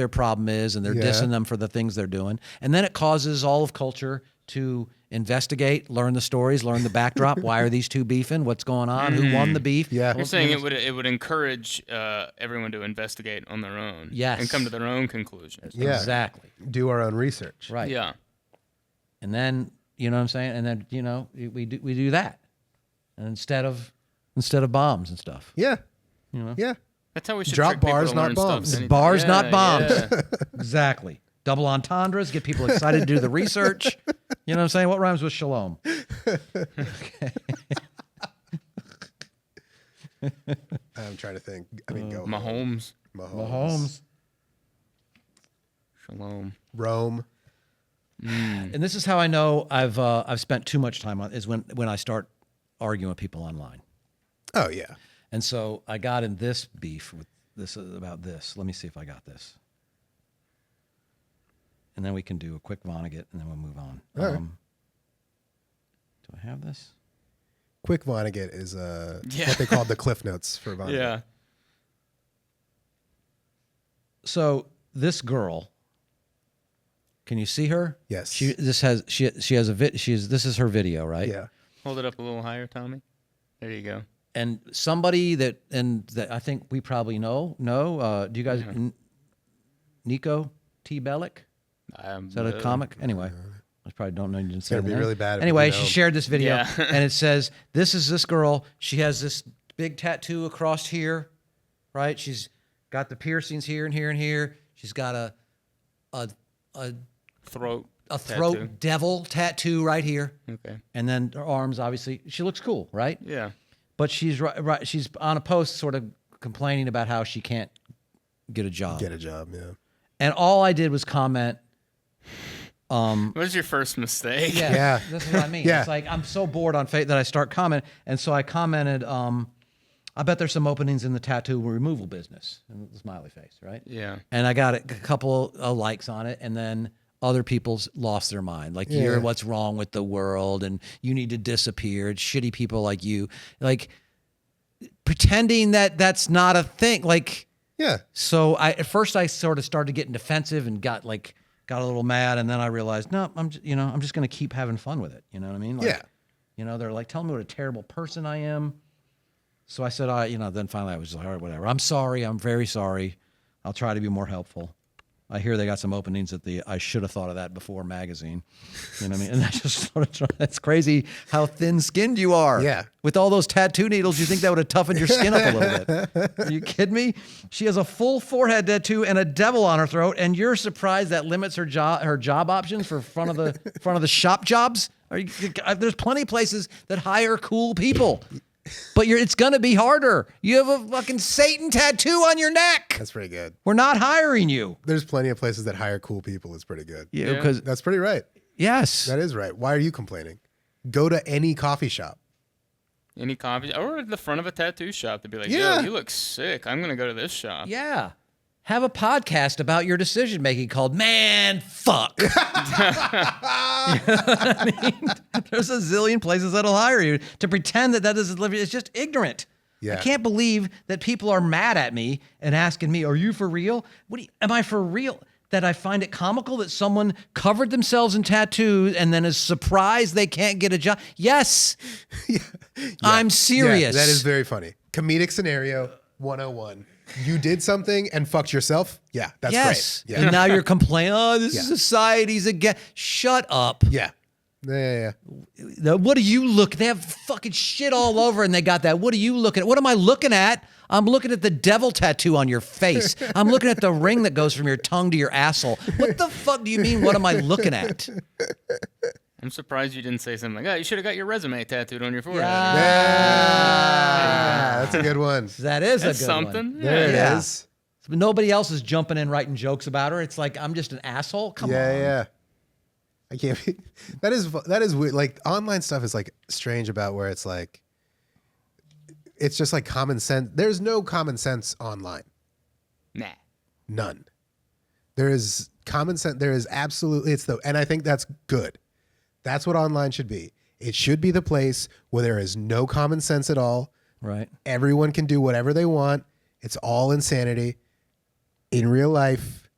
problem is, and they're Yeah. dissing them for the things they're doing, and then it causes all of culture to investigate, learn the stories, learn the backdrop. Why are these two beefing? What's going on? Who won the beef? Yeah. You're saying it would encourage everyone to investigate on their own. Yes. And come to their own conclusions. Yeah. Exactly. Do our own research. Right. Yeah. And then, you know what I'm saying? And then, you know, we do that. And instead of bombs and stuff. Yeah. You know? Yeah. That's how we should Drop trick people bars, to not learn stuff. bombs. Anything. Bars, Yeah, not bombs. yeah. Exactly. Double entendres, get people excited to do the research. You know what I'm saying? What rhymes with shalom? I'm trying to think. I mean, go. Mahomes. Mahomes. Shalom. Rome. And this is how I know I've spent too much time on is when I start arguing with people online. Oh, yeah. And so I got in this beef with this about this. Let me see if I got this. And then we can do a quick Vonnegut, and then we'll move on. All right. Do I have this? Quick Vonnegut is Yeah. what they called the Cliff Notes for Vonnegut. Yeah. So this girl, can you see her? Yes. This is her video, right? Yeah. Hold it up a little higher, Tommy. There you go. And somebody that I think we probably know. Do you guys Nico T. Bellic? Is that a comic? Anyway, I probably don't know. You didn't say It'd be the name. really bad if Anyway, you she know. shared this video, Yeah. and it says, "This is this girl. She has this big tattoo across here, right? She's got the piercings here and here and here. She's got a Throat. throat tattoo. devil tattoo right here, Okay. and then her arms. Obviously, she looks cool, right? Yeah. But she's right. She's on a post, sort of complaining about how she can't get a job. Get a job, yeah. And all I did was comment, What was your first mistake? Yeah. That's what I mean. Yeah. It's like I'm so bored on Facebook that I start commenting, and so I commented, I bet there's some openings in the tattoo removal business. And the smiley face, right? Yeah. And I got a couple of likes on it, and then other people's lost their mind. Like, you're what's wrong with the world, and you need to disappear. It's shitty people like you. Like, pretending that that's not a thing. Like, Yeah. so at first I sort of started getting defensive and got a little mad, and then I realized, no, I'm just going to keep having fun with it. You know what I mean? Like, Yeah. You know, they're like telling me what a terrible person I am. So I said, then finally I was like, all right, whatever. I'm sorry. I'm very sorry. I'll try to be more helpful. I hear they got some openings at the I Should Have Thought of That Before magazine. You know what I mean? And I just sort of, that's crazy how thin-skinned you are. Yeah. With all those tattoo needles, you think that would have toughened your skin up a little bit. Are you kidding me? She has a full forehead tattoo and a devil on her throat, and you're surprised that limits her job options for front of the shop jobs? There's plenty of places that hire cool people. But it's going to be harder. You have a fucking Satan tattoo on your neck. That's pretty good. We're not hiring you. There's plenty of places that hire cool people. It's pretty good. Yeah, because That's pretty right. yes, That is right. Why are you complaining? Go to any coffee shop. Any coffee or at the front of a tattoo shop to be like, Yeah. yo, you look sick. I'm gonna go to this shop. yeah. Have a podcast about your decision making called "Man Fuck." You know what I mean? There's a zillion places that'll hire you to pretend that doesn't live. It's just ignorant. Yeah. I can't believe that people are mad at me and asking me, "Are you for real? Am I for real?" That I find it comical that someone covered themselves in tattoos and then is surprised they can't get a job. Yes, I'm serious. Yeah, that is very funny. Comedic scenario 101. You did something and fucked yourself? Yeah, that's yes. great. Yeah. And now you're complaining, oh, this Yeah. is society's again. Shut up. Yeah. Yeah. What do you look? They have fucking shit all over and they got that. What are you looking at? What am I looking at? I'm looking at the devil tattoo on your face. I'm looking at the ring that goes from your tongue to your asshole. What the fuck do you mean? What am I looking at? I'm surprised you didn't say something like, oh, you should have got your resume tattooed on your forehead. Yeah. That's a good one. That is That's a good something. one. There Yeah. it is. But nobody else is jumping in writing jokes about her. It's like, I'm just an asshole. Come on. Yeah. I can't be. That is weird. Like, online stuff is like strange about where it's like, it's just like common sense. There's no common sense online. Nah. None. There is common sense. There is absolutely, and I think that's good. That's what online should be. It should be the place where there is no common sense at all. Right. Everyone can do whatever they want. It's all insanity. In real life,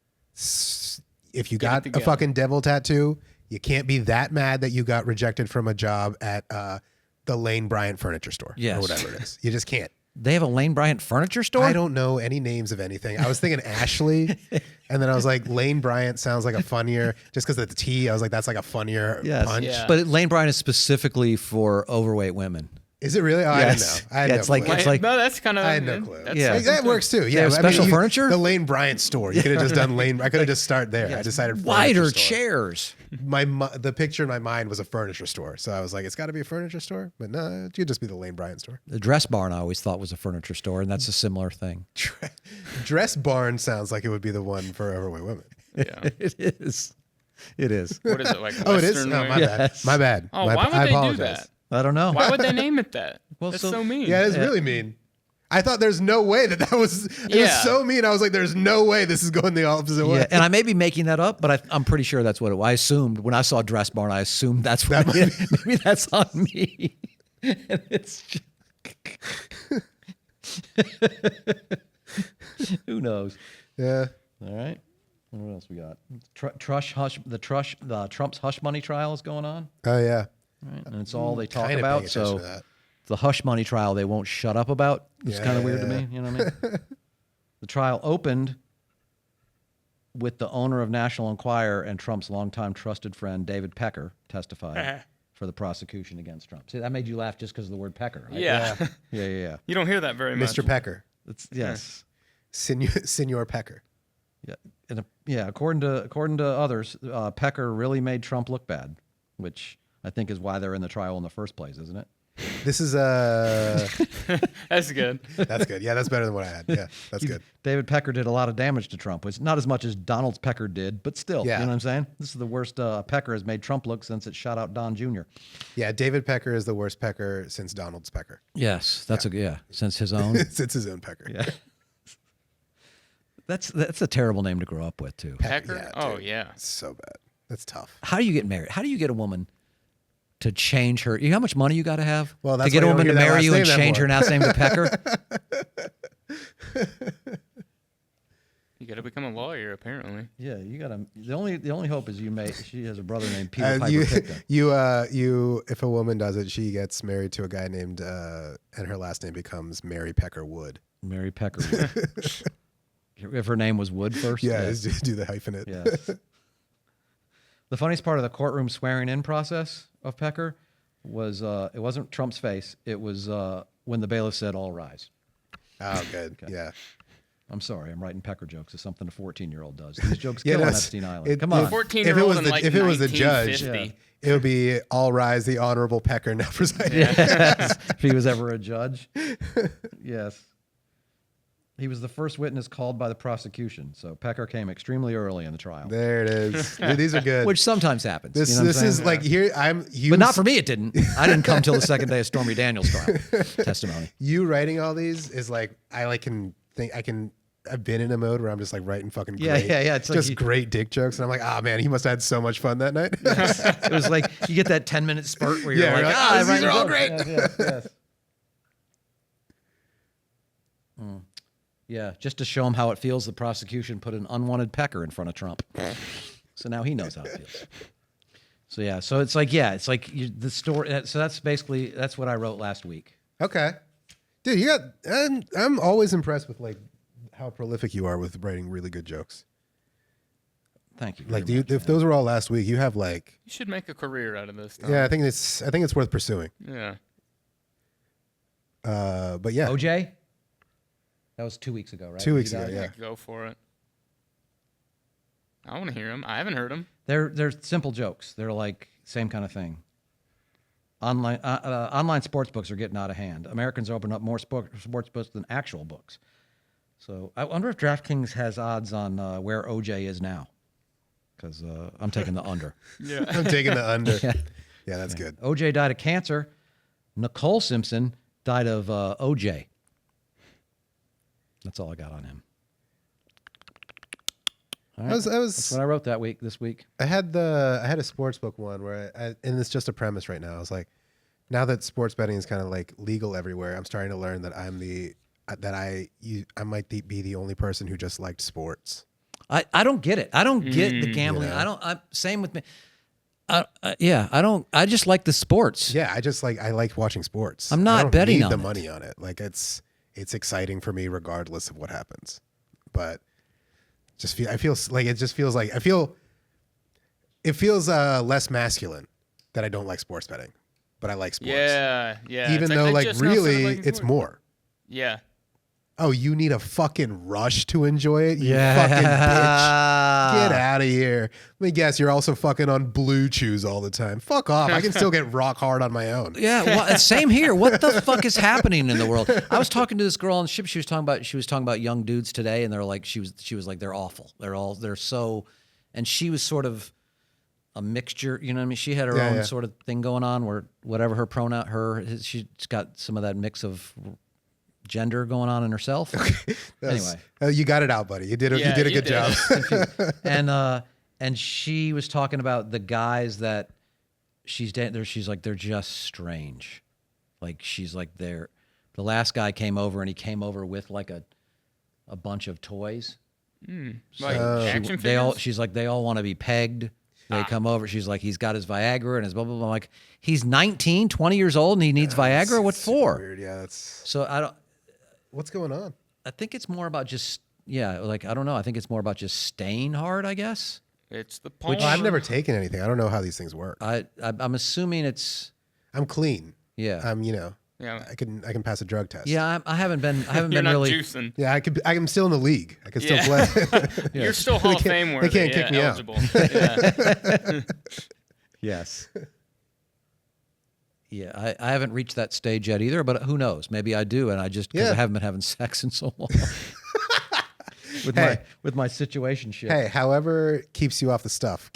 if you got a fucking devil tattoo, you can't be that mad that you got rejected from a job at the Lane Bryant furniture store Yes. or whatever it is. You just can't. They have a Lane Bryant furniture store? I don't know any names of anything. I was thinking Ashley, and then I was like, Lane Bryant sounds like a funnier, just because of the T, I was like, that's like a funnier Yes. punch. Yeah. But Lane Bryant is specifically for overweight women. Is it really? Oh, Yes. I didn't know. I had Yeah, no it's like- clue. it's like- no, that's kind of. I had no clue. Yeah. That works too. Yeah, have special furniture? The Lane Bryant store. You could have just done Lane. I could have just started there. I decided furniture Wider store. chairs. The picture in my mind was a furniture store, so I was like, it's got to be a furniture store. But no, it could just be the Lane Bryant store. The Dress Barn I always thought was a furniture store, and that's a similar thing. Dress Barn sounds like it would be the one for overweight women. Yeah. It is. It is. What is it like? Oh, it is. Western Oh, wear? my Yes. bad. My bad. Oh, I why would they apologize. do that? I don't know. Why would they name it that? Well, That's so- so mean. Yeah, it's really mean. I thought there's no way that was. It was Yeah. so mean. I was like, there's no way this is going the opposite way. Yeah, and I may be making that up, but I'm pretty sure that's what it was. I assumed when I saw Dress Barn, I assumed that's what it is. Maybe that's on me. And it's just... Who knows? Yeah. All right. What else we got? The Trump's hush money trial is going on. Oh yeah. Right? And it's all they talk Kinda about. paying attention So to that. the hush money trial they won't shut up about. It's Yeah, kind of yeah, weird to yeah. me. You know what I mean? The trial opened with the owner of National Enquirer and Trump's longtime trusted friend David Pecker testifying for the prosecution against Trump. See, that made you laugh just because of the word Pecker, right? Yeah. Yeah. You don't hear that very much. Mr. Pecker, It's, yes. Senor Pecker. Yeah. And according to others, Pecker really made Trump look bad, which I think is why they're in the trial in the first place, isn't it? This is That's good. That's good. Yeah, that's better than what I had. Yeah, that's good. David Pecker did a lot of damage to Trump. It's not as much as Donald Pecker did, but still, Yeah. you know what I'm saying? This is the worst Pecker has made Trump look since it shot out Don Jr. Yeah, David Pecker is the worst Pecker since Donald's Pecker. Yes, that's since his own. Since his own Pecker. Yeah. That's a terrible name to grow up with too. Pecker? Yeah, Oh, dude. yeah. It's so bad. That's tough. How do you get married? How do you get a woman to change her? You know how much money you got to have Well, to that's get a why you woman to don't hear that marry last you and name change her anymore. last name to Pecker? You got to become a lawyer, apparently. Yeah, you got to. The only hope is she has a brother named Peter Piper You, Picton. if a woman does it, she gets married to a guy named, and her last name becomes Mary Pecker Wood. Mary Pecker. If her name was Wood first. Yeah, do the hyphenate. Yes. The funniest part of the courtroom swearing in process of Pecker was it wasn't Trump's face. It was when the bailiff said, "All rise." Oh, good. Yeah. I'm sorry, I'm writing Pecker jokes. It's something a 14-year-old does. These jokes Yeah, kill on that's- Epstein Island. it- Come it- on. 14-year-old in like if it was the judge, 1950. it would be all rise the honorable Pecker now presiding. Yes. If he was ever a judge. Yes. He was the first witness called by the prosecution. So Pecker came extremely early in the trial. There it is. Dude, these are good. Which sometimes happens. this you know what I'm this saying? is like here But not for me, it didn't. I didn't come till the second day of Stormy Daniels' trial testimony. you writing all these is like I've been in a mode where I'm just like writing fucking great, Yeah. It's like just great dick jokes, and I'm like, oh man, he must have had so much fun that night. It was like you get that 10-minute spurt where you're Yeah, like, you're like, I these write are all jokes." great. Yes. Yeah, just to show him how it feels, the prosecution put an unwanted Pecker in front of Trump. So now he knows how it feels. So yeah, so it's like the story. So that's what I wrote last week. Okay, dude, you got. I'm always impressed with like how prolific you are with writing really good jokes. Thank you. Like, very much, if man. those were all last week, you have like. You should make a career out of this. Tom. Yeah, I think it's worth pursuing. Yeah. But yeah, OJ, that was 2 weeks ago, right? 2 weeks He ago, died? yeah. Go for it. I want to hear him. I haven't heard him. They're simple jokes. They're like same kind of thing. Online sports books are getting out of hand. Americans open up more sports books than actual books. So I wonder if DraftKings has odds on where OJ is now, because I'm taking the under. Yeah. I'm taking the under. Yeah. Yeah, that's good. OJ died of cancer. Nicole Simpson died of OJ. That's all I got on him. All right. That's what I wrote this week. I had a sports book one where and it's just a premise right now. I was like, now that sports betting is kind of like legal everywhere, I'm starting to learn that I might be the only person who just liked sports. I don't get it. I don't get the gambling. You know? Same with me. I just like the sports. Yeah, I like watching sports. I'm not I don't betting need on the it. money on it. Like it's exciting for me regardless of what happens. But it feels less masculine that I don't like sports betting, but I like sports. Yeah. Even It's though I like just now started really liking it's sports. more. Yeah. Oh, you need a fucking rush to enjoy it? You Yeah. fucking bitch. Get out of here. Let me guess, you're also fucking on Blue Chews all the time. Fuck off. I can still get rock hard on my own. Yeah, well, same here. What the fuck is happening in the world? I was talking to this girl on the ship. She was talking about young dudes today, and they're like, she was like, they're awful. They're so, and she was sort of a mixture. You know what I mean? She had her own sort of thing going on where whatever her pronoun, she's got some of that mix of gender going on in herself. Anyway, You got it out, buddy. You did a good job. and she was talking about the guys that she's dating. She's like, they're just strange. Like she's like, the last guy came over and he came over with like a bunch of toys. Like action figures? She's like, they all want to be pegged. They come over. She's like, he's got his Viagra and his blah, blah, blah. I'm like, he's 19, 20 years old and he needs Viagra? What for? Weird. Yeah, that's So what's going on. I think it's more about just, like, I don't know. I think it's more about just staying hard, I guess. It's the porn. Well, I've never taken anything. I don't know how these things work. I'm assuming it's, I'm clean. yeah. Yeah. I can pass a drug test. Yeah, I haven't been You're been not really. juicing. Yeah, I'm still in the league. I can still Yeah. play. You're still Hall of Fame worthy. they can't kick me out. eligible. Yeah. Yes. Yeah, I haven't reached that stage yet either, but who knows? Maybe I do, and I just because I haven't been having sex in so long with my situation shit. Hey, however keeps you off the stuff.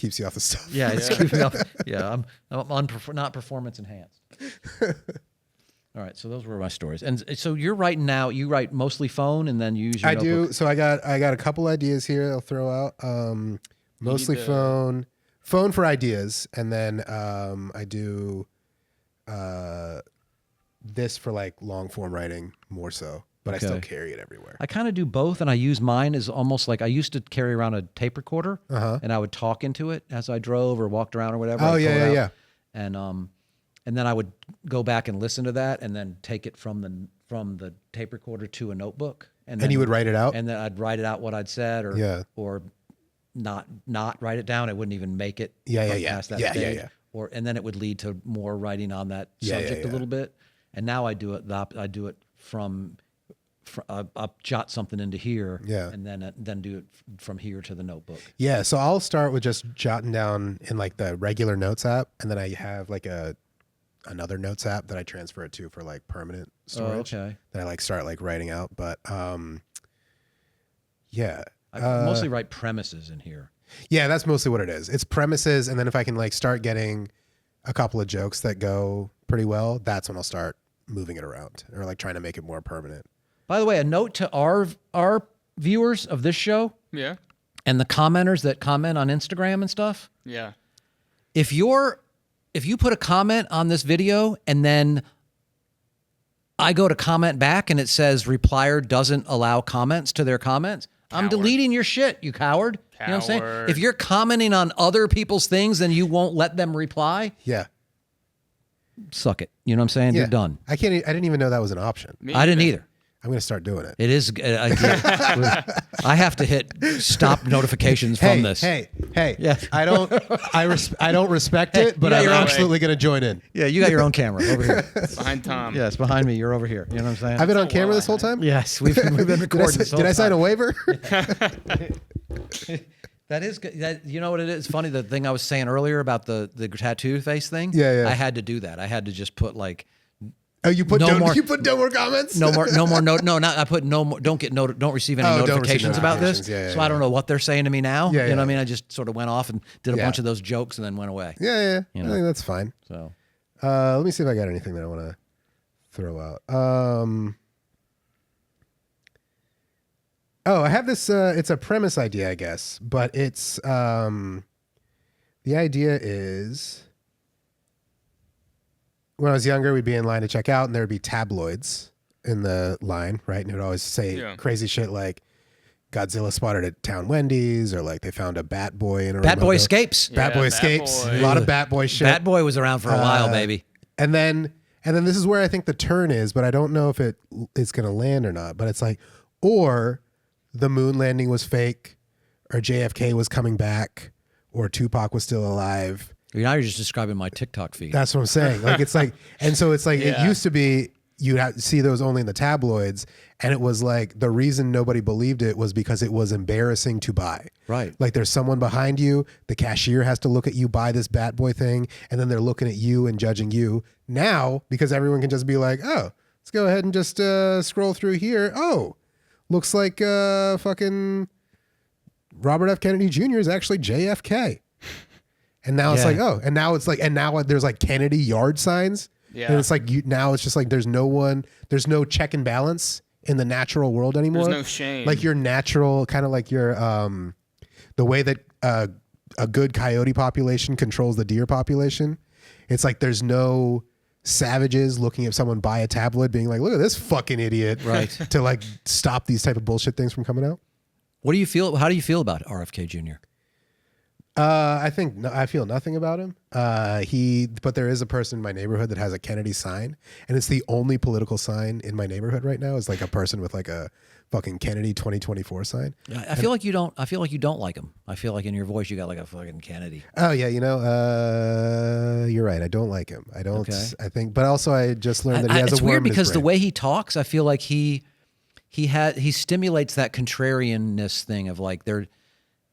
Yeah, it's keeping me up. Yeah, I'm not performance enhanced. All right, so those were my stories. And so you're writing now. You write mostly phone, and then you use your notebook. do. So I got a couple ideas here. I'll throw out. Mostly phone for ideas, and then I do this for like long form writing more so. But I still carry it everywhere. I kind of do both, and I use mine as almost like I used to carry around a tape recorder, and I would talk into it as I drove or walked around or whatever. Oh yeah. And then I would go back and listen to that, and then take it from the tape recorder to a notebook, and then you would write it out, and then I'd write it out what I'd said, or not write it down. It wouldn't even make it past that stage. And then it would lead to more writing on that subject a little bit. And now I do it from I'll jot something into here, and then do it from here to the notebook. Yeah, so I'll start with just jotting down in like the regular notes app, and then I have like another notes app that I transfer it to for like permanent storage. Oh, okay. That I like start like writing out, but yeah. I mostly write premises in here. Yeah, that's mostly what it is. It's premises, and then if I can like start getting a couple of jokes that go pretty well, that's when I'll start moving it around or like trying to make it more permanent. By the way, a note to our viewers of this show, and the commenters that comment on Instagram and stuff. Yeah. If you put a comment on this video and then I go to comment back and it says replier doesn't allow comments to their comments, I'm deleting your shit, you coward. You know what I'm saying? If you're commenting on other people's things and you won't let them reply, suck it. You know what I'm saying? You're done. I didn't even know that was an option. I didn't either. I'm going to start doing it. It is. I have to hit stop notifications from this. Hey. Yeah. I don't respect it, but I'm absolutely going to join in. Yeah, you got your own camera over here. It's behind Tom. Yeah, it's behind me. You're over here. You know what I'm saying? I've been on camera this whole time? Yes, we've been recording this whole time. Did I sign a waiver? That is good. You know what it is? It's funny, the thing I was saying earlier about the tattoo face thing. Yeah. I had to do that. I had to just put like. Oh, you put no more comments? No more. I put no more. Don't receive any notifications about this. So I don't know what they're saying to me now. You know what I mean? I just sort of went off and did a bunch of those jokes and then went away. Yeah. I think that's fine. So, let me see if I got anything that I want to throw out. I have this. It's a premise idea, I guess, but it's the idea is. When I was younger, we'd be in line to check out, and there would be tabloids in the line, right? And it would always say crazy shit like Godzilla spotted at Town Wendy's, or like they found a Bat Boy in a Bat Boy escapes. Bat Boy escapes. A lot of Bat Boy shit. Bat Boy was around for a while, baby. And then this is where I think the turn is, but I don't know if it's going to land or not. But it's like, or the moon landing was fake, or JFK was coming back, or Tupac was still alive. Now you're just describing my TikTok feed. That's what I'm saying. Like it's like, and so it's like it used to be you'd see those only in the tabloids, and it was like the reason nobody believed it was because it was embarrassing to buy. Right. Like there's someone behind you, the cashier has to look at you buy this Bat Boy thing, and then they're looking at you and judging you. Now, because everyone can just be like, oh, let's go ahead and just scroll through here. Oh, looks like fucking Robert F. Kennedy Jr. is actually JFK. And now it's like, oh, and now it's like, and now there's like Kennedy yard signs. Yeah. And it's like, now it's just like, there's no check and balance in the natural world anymore. There's no shame. Like your natural, kind of like your, the way that a good coyote population controls the deer population. It's like, there's no savages looking at someone buy a tablet being like, look at this fucking idiot. Right. To like stop these type of bullshit things from coming out. What do you feel? How do you feel about RFK Jr.? I think I feel nothing about him. But there is a person in my neighborhood that has a Kennedy sign, and it's the only political sign in my neighborhood right now is like a person with like a fucking Kennedy 2024 sign. I feel like you don't like him. I feel like in your voice you got like a fucking Kennedy. Oh yeah, you're right. I don't like him. I don't. Okay. I think, but also I just learned that he has a worm in his brain. It's weird because the way he talks, I feel like he stimulates that contrarianness thing of like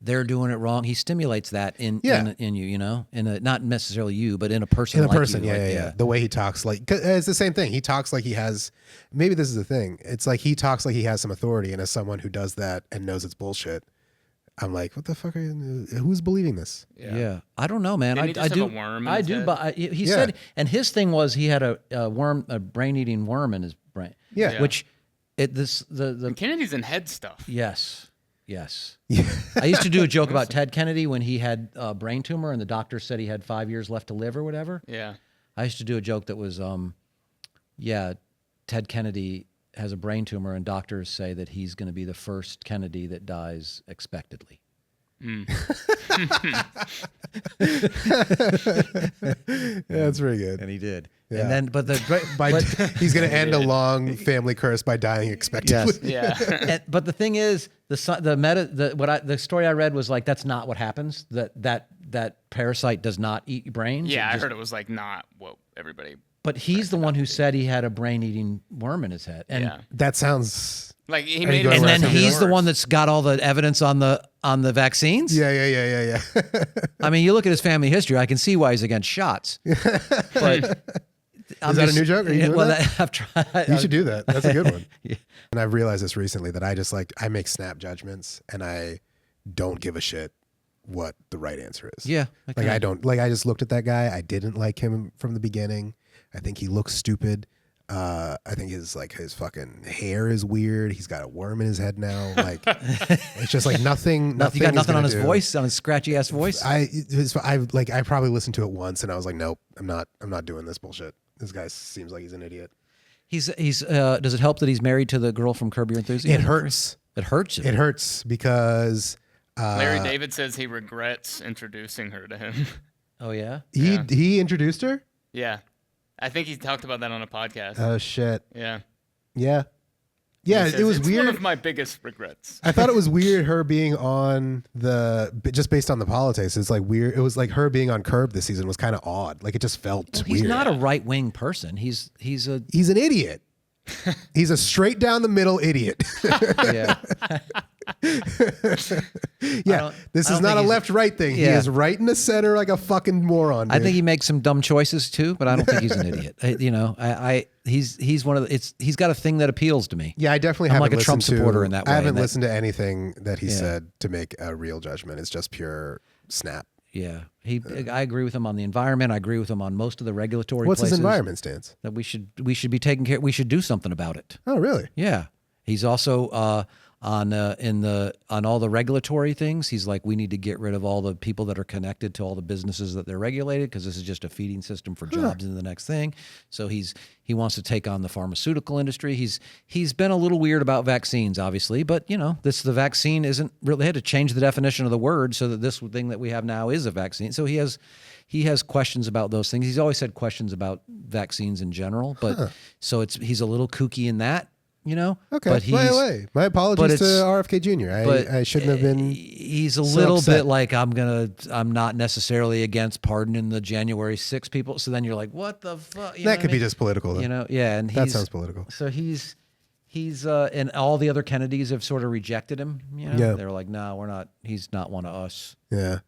they're doing it wrong. He stimulates that in you, you know, not necessarily you, but in a person. In a like person, you, yeah. The way he talks, like, 'cause it's the same thing. He talks like he has. Maybe this is the thing. It's like he talks like he has some authority, and as someone who does that and knows it's bullshit, I'm like, what the fuck are you? Who's believing this? Yeah. I don't know, man. Didn't he just I do. have a worm in I his do, head? but he said, and his thing was he had a worm, a brain-eating worm in his brain. Yeah. Which the Kennedy's in head stuff. Yes. I used to do a joke about Ted Kennedy when he had a brain tumor and the doctor said he had 5 years left to live or whatever. Yeah. I used to do a joke that was, Ted Kennedy has a brain tumor and doctors say that he's going to be the first Kennedy that dies expectedly. That's pretty good. And he did. Yeah. And then, but He's going to end a long family curse by dying expectedly. Yes. Yeah. But the thing is, the story I read was like that's not what happens. That parasite does not eat your brains. Yeah, I heard it was like not what everybody. But he's the one who said he had a brain-eating worm in his head. And Yeah. That sounds. Like he Are made you it. going and then Worse. he's the one that's got all the evidence on the vaccines. Yeah. I mean, you look at his family history. I can see why he's against shots. But Is that a new joke? Are you doing that? I've tried. You should do that. That's a good one. Yeah. And I've realized this recently that I make snap judgments and I don't give a shit what the right answer is. Yeah. Like I don't I just looked at that guy. I didn't like him from the beginning. I think he looks stupid. I think his fucking hair is weird. He's got a worm in his head now. Like it's just like nothing. You got nothing on his do. voice, on his scratchy ass voice. I probably listened to it once and I was like, nope, I'm not doing this bullshit. This guy seems like he's an idiot. He's does it help that he's married to the girl from Curb Your Enthusiasm? It hurts. It hurts. It hurts because Larry David says he regrets introducing her to him. Oh yeah. he introduced her. Yeah. I think he talked about that on a podcast. Oh shit. Yeah. Yeah. He says, It was it's weird. one of my biggest regrets. I thought it was weird her being on just based on the politics. It's like weird. It was like her being on Curb this season was kind of odd. Like it just felt weird. He's not a right wing person. He's an idiot. He's a straight down the middle idiot. yeah. Yeah, this is not a left-right thing. Yeah. He is right in the center like a fucking moron. Dude. I think he makes some dumb choices too, but I don't think he's an idiot. He's one of the, he's got a thing that appeals to me. Yeah, I definitely I'm haven't like a Trump listened supporter to, in that way. I haven't and that- listened to anything that he said to make a real judgment. It's just pure snap. Yeah, I agree with him on the environment. I agree with him on most of the regulatory. What's his places environment stance? That we should be taking care. We should do something about it. Oh, really? Yeah, he's also on all the regulatory things. He's like, we need to get rid of all the people that are connected to all the businesses that they're regulated because this is just a feeding system for jobs in the next thing. So he wants to take on the pharmaceutical industry. He's been a little weird about vaccines, obviously, but the vaccine isn't really. They had to change the definition of the word so that this thing that we have now is a vaccine. So he has questions about those things. He's always had questions about vaccines in general, but so he's a little kooky in that. Okay. But my apologies to RFK Jr. I shouldn't have been. He's a so little upset. bit like I'm not necessarily against pardoning the January 6 people. So then you're like, what the fuck? That could be just political. Though. Yeah, and that sounds political. So he's and all the other Kennedys have sort of rejected him. Yeah. They're like, no, we're not. He's not one of us. Yeah.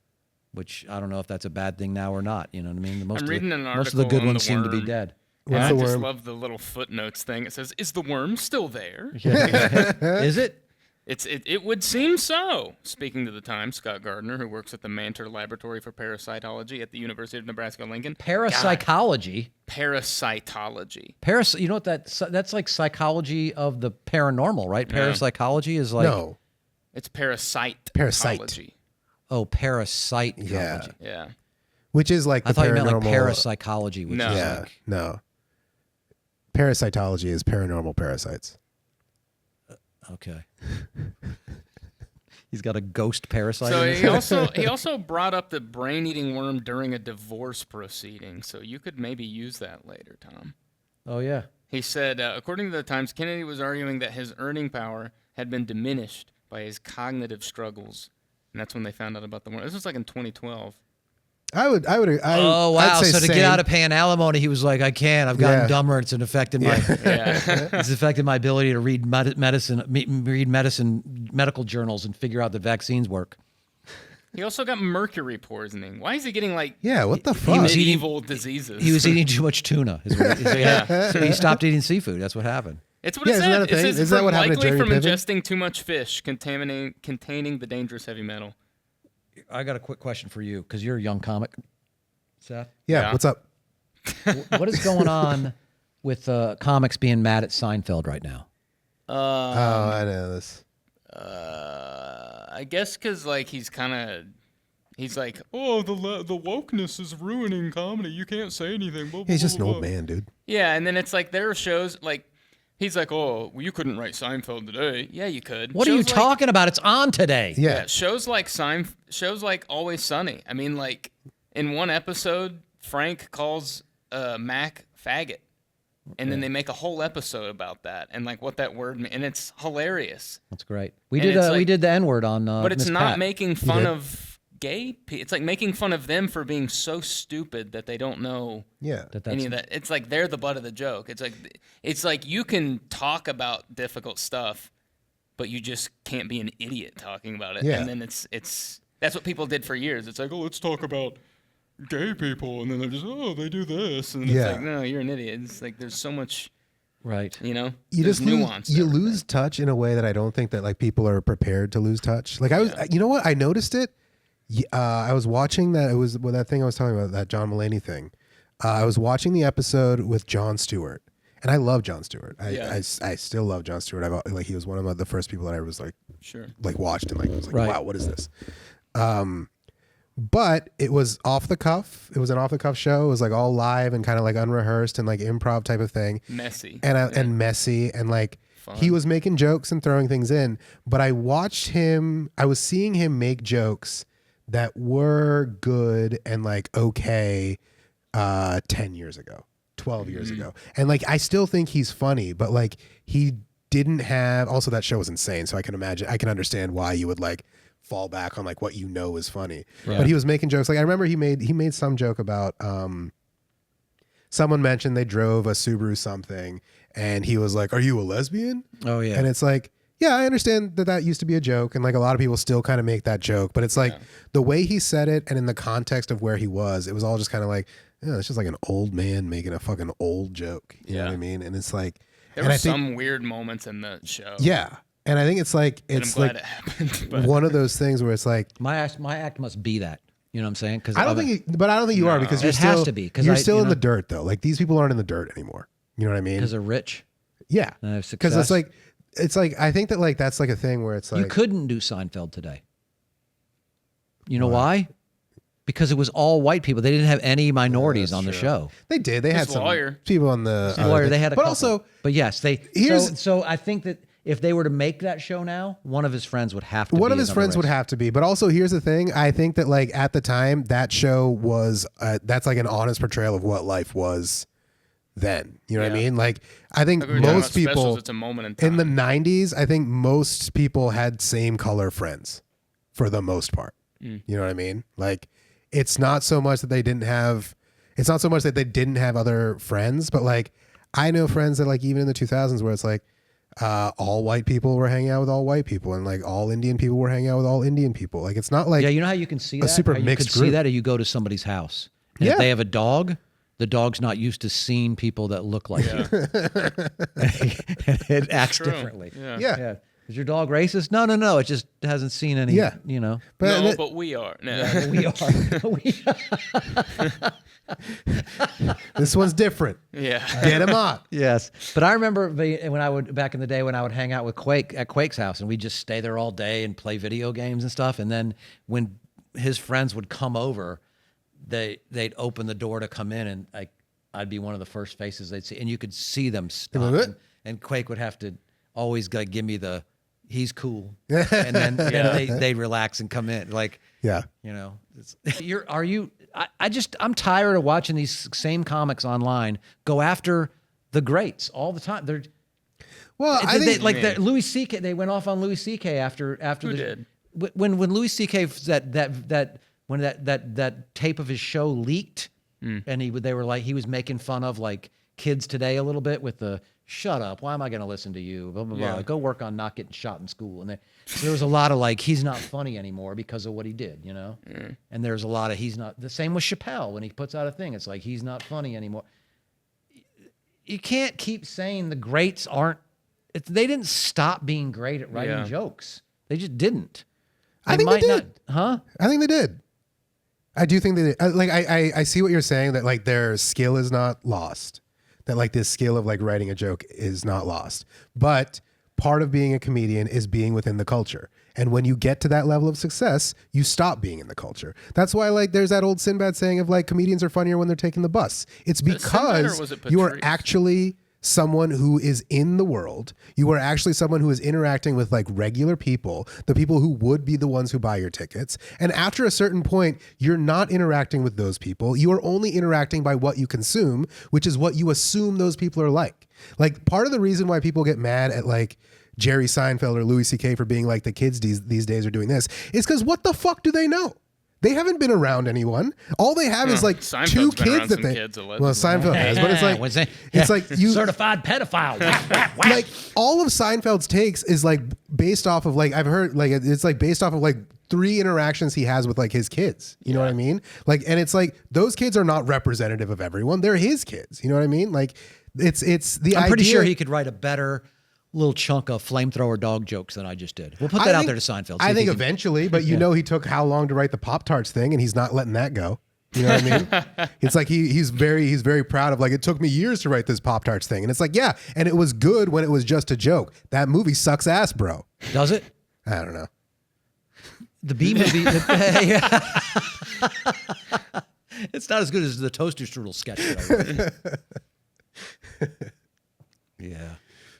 Which I don't know if that's a bad thing now or not. You know what I mean? I'm reading an most of the article good on ones the seem to be worm. dead. And What's I the just worm? love the little footnotes thing. It says, "Is the worm still there?" Is it? It would seem so. Speaking to the Times, Scott Gardner, who works at the Manter Laboratory for Parasitology at the University of Nebraska-Lincoln. Parapsychology. Parasitology. You know what that's like psychology of the paranormal, right? Yeah. Parapsychology is like No. It's parasite. Parasite. parasite. Yeah. Yeah. Which is like the I thought you paranormal. meant like parapsychology, which No. is Yeah. like No. Parasitology is paranormal parasites. okay. He's got a ghost parasite. So in his he also brought up the brain-eating worm during a divorce proceeding. So you could maybe use that later, Tom. Oh yeah. He said, according to the Times, Kennedy was arguing that his earning power had been diminished by his cognitive struggles, and that's when they found out about the worm. This was like in 2012. Oh wow! I'd say So to get same. out of paying alimony, he was like, "I can't. I've gotten Yeah. dumber. It's affected my. Yeah. It's affected my ability to read medical journals and figure out that vaccines work." He also got mercury poisoning. Why is he getting like what the fuck? medieval diseases? He was eating too much tuna. So he stopped eating seafood. That's what happened. It's what it isn't said. that a It thing? says Isn't that what happened to likely Jerry from Piven? ingesting too much fish containing the dangerous heavy metal. I got a quick question for you because you're a young comic, Seth. Yeah, what's up? What is going on with comics being mad at Seinfeld right now? Oh, I know this. I guess because like he's like, oh, the wokeness is ruining comedy. You can't say anything. Blah, blah, He's just an blah, old blah. man, dude. Yeah, and then it's like there are shows like he's like, oh, well, you couldn't write Seinfeld today. Yeah, you could. What are you talking about? It's on today. Yeah. Shows like Always Sunny. I mean, like in one episode, Frank calls Mac faggot. And then they make a whole episode about that and like what that word means, and it's hilarious. That's great. We And it's we did the N word on. But it's Miss not Pat. making fun of gay people. It's like making fun of them for being so stupid that they don't know Yeah. any of that. It's like they're the butt of the joke. It's like you can talk about difficult stuff, but you just can't be an idiot talking about it. Yeah. And then it's that's what people did for years. It's like, oh, let's talk about gay people, and then they're just, oh, they do this, and it's like, no, you're an idiot. It's like there's so much, right? you know, You there's just nuance. you lose touch in a way that I don't think that like people are prepared to lose touch. Like you know what? I noticed it. I was watching that. It was that thing I was talking about, that John Mulaney thing. I was watching the episode with Jon Stewart, and I love Jon Stewart. I still love Jon Stewart. He was one of the first people that I was like, watched and was like, wow, what is this? But it was off the cuff. It was an off the cuff show. It was like all live and kind of like unrehearsed and like improv type of thing. Messy. And messy and like Fun. he was making jokes and throwing things in. But I watched him. I was seeing him make jokes that were good and like okay 10 years ago, 12 years ago. And like I still think he's funny, but like he didn't have. Also, that show was insane. So I can understand why you would like fall back on like what you know is funny. Right. But he was making jokes. Like I remember he made some joke about someone mentioned they drove a Subaru something and he was like, "Are you a lesbian?" Oh yeah. And it's like, yeah, I understand that used to be a joke and like a lot of people still kind of make that joke, but it's like the way he said it and in the context of where he was, it was all just kind of like, yeah, it's just like an old man making a fucking old joke. You know what I mean? And it's like there were some weird moments in the show. Yeah. And I think it's like I'm glad it happened. But one of those things where it's like my act must be that. You know what I'm saying? Because I don't think you are because it has to be because you're still in the dirt though. Like these people aren't in the dirt anymore. You know what I mean? Because they're rich. Yeah. Because it's like I think that like that's like a thing where it's like you couldn't do Seinfeld today. You know why? Because it was all white people. They didn't have any minorities on the show. They did. They had some lawyer. people on the lawyer. They had a but couple. also but yes, they. So I think that if they were to make that show now, one of his friends would have to. One of his friends would have to be. But also, here's the thing. I think that like at the time, that show was that's like an honest portrayal of what life was then. You know what I mean? Like I think most people it's a moment in time. in the 90s, I think most people had same color friends for the most part. You know what I mean? Like it's not so much that they didn't have other friends, but like I know friends that like even in the 2000s where it's like all white people were hanging out with all white people and like all Indian people were hanging out with all Indian people. Like it's not like you know how you can see that? super how mixed you can group. see that, or you go to somebody's house. And if they have a dog, the dog's not used to seeing people that look like you. It acts differently. Yeah. Is your dog racist? No. It just hasn't seen any. Yeah. You know. But we are. No. Yeah, we are. This one's different. Yeah. Get him up. Yes, but I remember when I would back in the day when I would hang out with Quake at Quake's house, and we'd just stay there all day and play video games and stuff. And then when his friends would come over, they'd open the door to come in, and I'd be one of the first faces they'd see, and you could see them stop. And Quake would have to always give me the he's cool, and then they relax and come in you know. I'm tired of watching these same comics online go after the greats all the time. I think Louis C.K. They went off on Louis C.K. after when Louis C.K. that tape of his show leaked, and they were like he was making fun of like kids today a little bit with the shut up. Why am I going to listen to you? Blah, blah, blah. Yeah. Go work on not getting shot in school. And there was a lot of like, he's not funny anymore because of what he did, you know? And there's a lot of, he's not, the same with Chappelle when he puts out a thing. It's like, he's not funny anymore. You can't keep saying the greats aren't, they didn't stop being great at writing jokes. They just didn't. I think they did. Huh? I think they did. I do think they did. Like, I see what you're saying, that like their skill is not lost. That like this skill of like writing a joke is not lost. But part of being a comedian is being within the culture. And when you get to that level of success, you stop being in the culture. That's why like there's that old Sinbad saying of like comedians are funnier when they're taking the bus. It's because you are actually someone who is in the world. You are actually someone who is interacting with like regular people, the people who would be the ones who buy your tickets. And after a certain point, you're not interacting with those people. You are only interacting by what you consume, which is what you assume those people are like. Like part of the reason why people get mad at like Jerry Seinfeld or Louis C.K. for being like the kids these days are doing this is because what the fuck do they know? They haven't been around anyone. All they have is like Seinfeld's two been kids around that some they. kids, Well, Seinfeld has, but it's like you certified pedophile. like all of Seinfeld's takes is like based off of like I've heard like it's like based off of like 3 interactions he has with like his kids. You know what I mean? Like, and it's like those kids are not representative of everyone. They're his kids. You know what I mean? Like, it's the. I'm idea, pretty sure he could write a better little chunk of flamethrower dog jokes than I just did. We'll put that out there to Seinfeld. I think eventually, but you know, he took how long to write the Pop-Tarts thing, and he's not letting that go. You know what I mean? It's like he's very proud of like, it took me years to write this Pop-Tarts thing. And it's like, yeah, and it was good when it was just a joke. That movie sucks ass, bro. Does it? I don't know. The B movie. It's not as good as the Toaster Strudel sketch that I wrote. Yeah.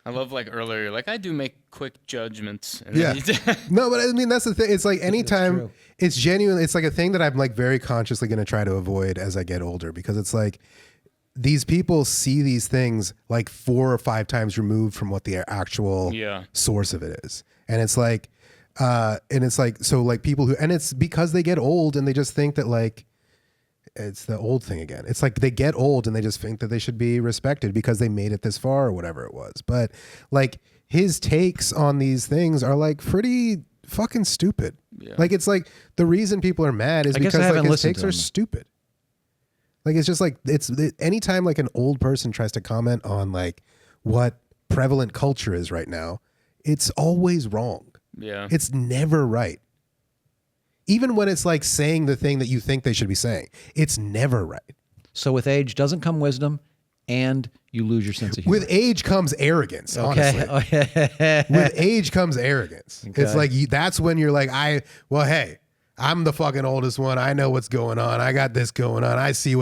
I love like earlier, like I do make quick judgments. And Yeah. then No, but I mean, that's the thing. It's like anytime it's genuine, it's like a thing that I'm like very consciously going to try to avoid as I get older, because it's like these people see these things like 4 or 5 times removed from what the actual source of it is. And it's like, so like people who, and it's because they get old and they just think that like, it's the old thing again. It's like they get old and they just think that they should be respected because they made it this far or whatever it was. But like his takes on these things are like pretty fucking stupid. Yeah. Like it's like the reason people are mad is because like his takes are stupid. Like it's just like anytime like an old person tries to comment on like what prevalent culture is right now, it's always wrong. Yeah. It's never right. Even when it's like saying the thing that you think they should be saying, it's never right. So with age doesn't come wisdom, and you lose your sense of humor. With age comes arrogance, honestly. With age comes arrogance. Okay. It's like that's when you're like, hey, I'm the fucking oldest one. I know what's going on. I got this going on. I see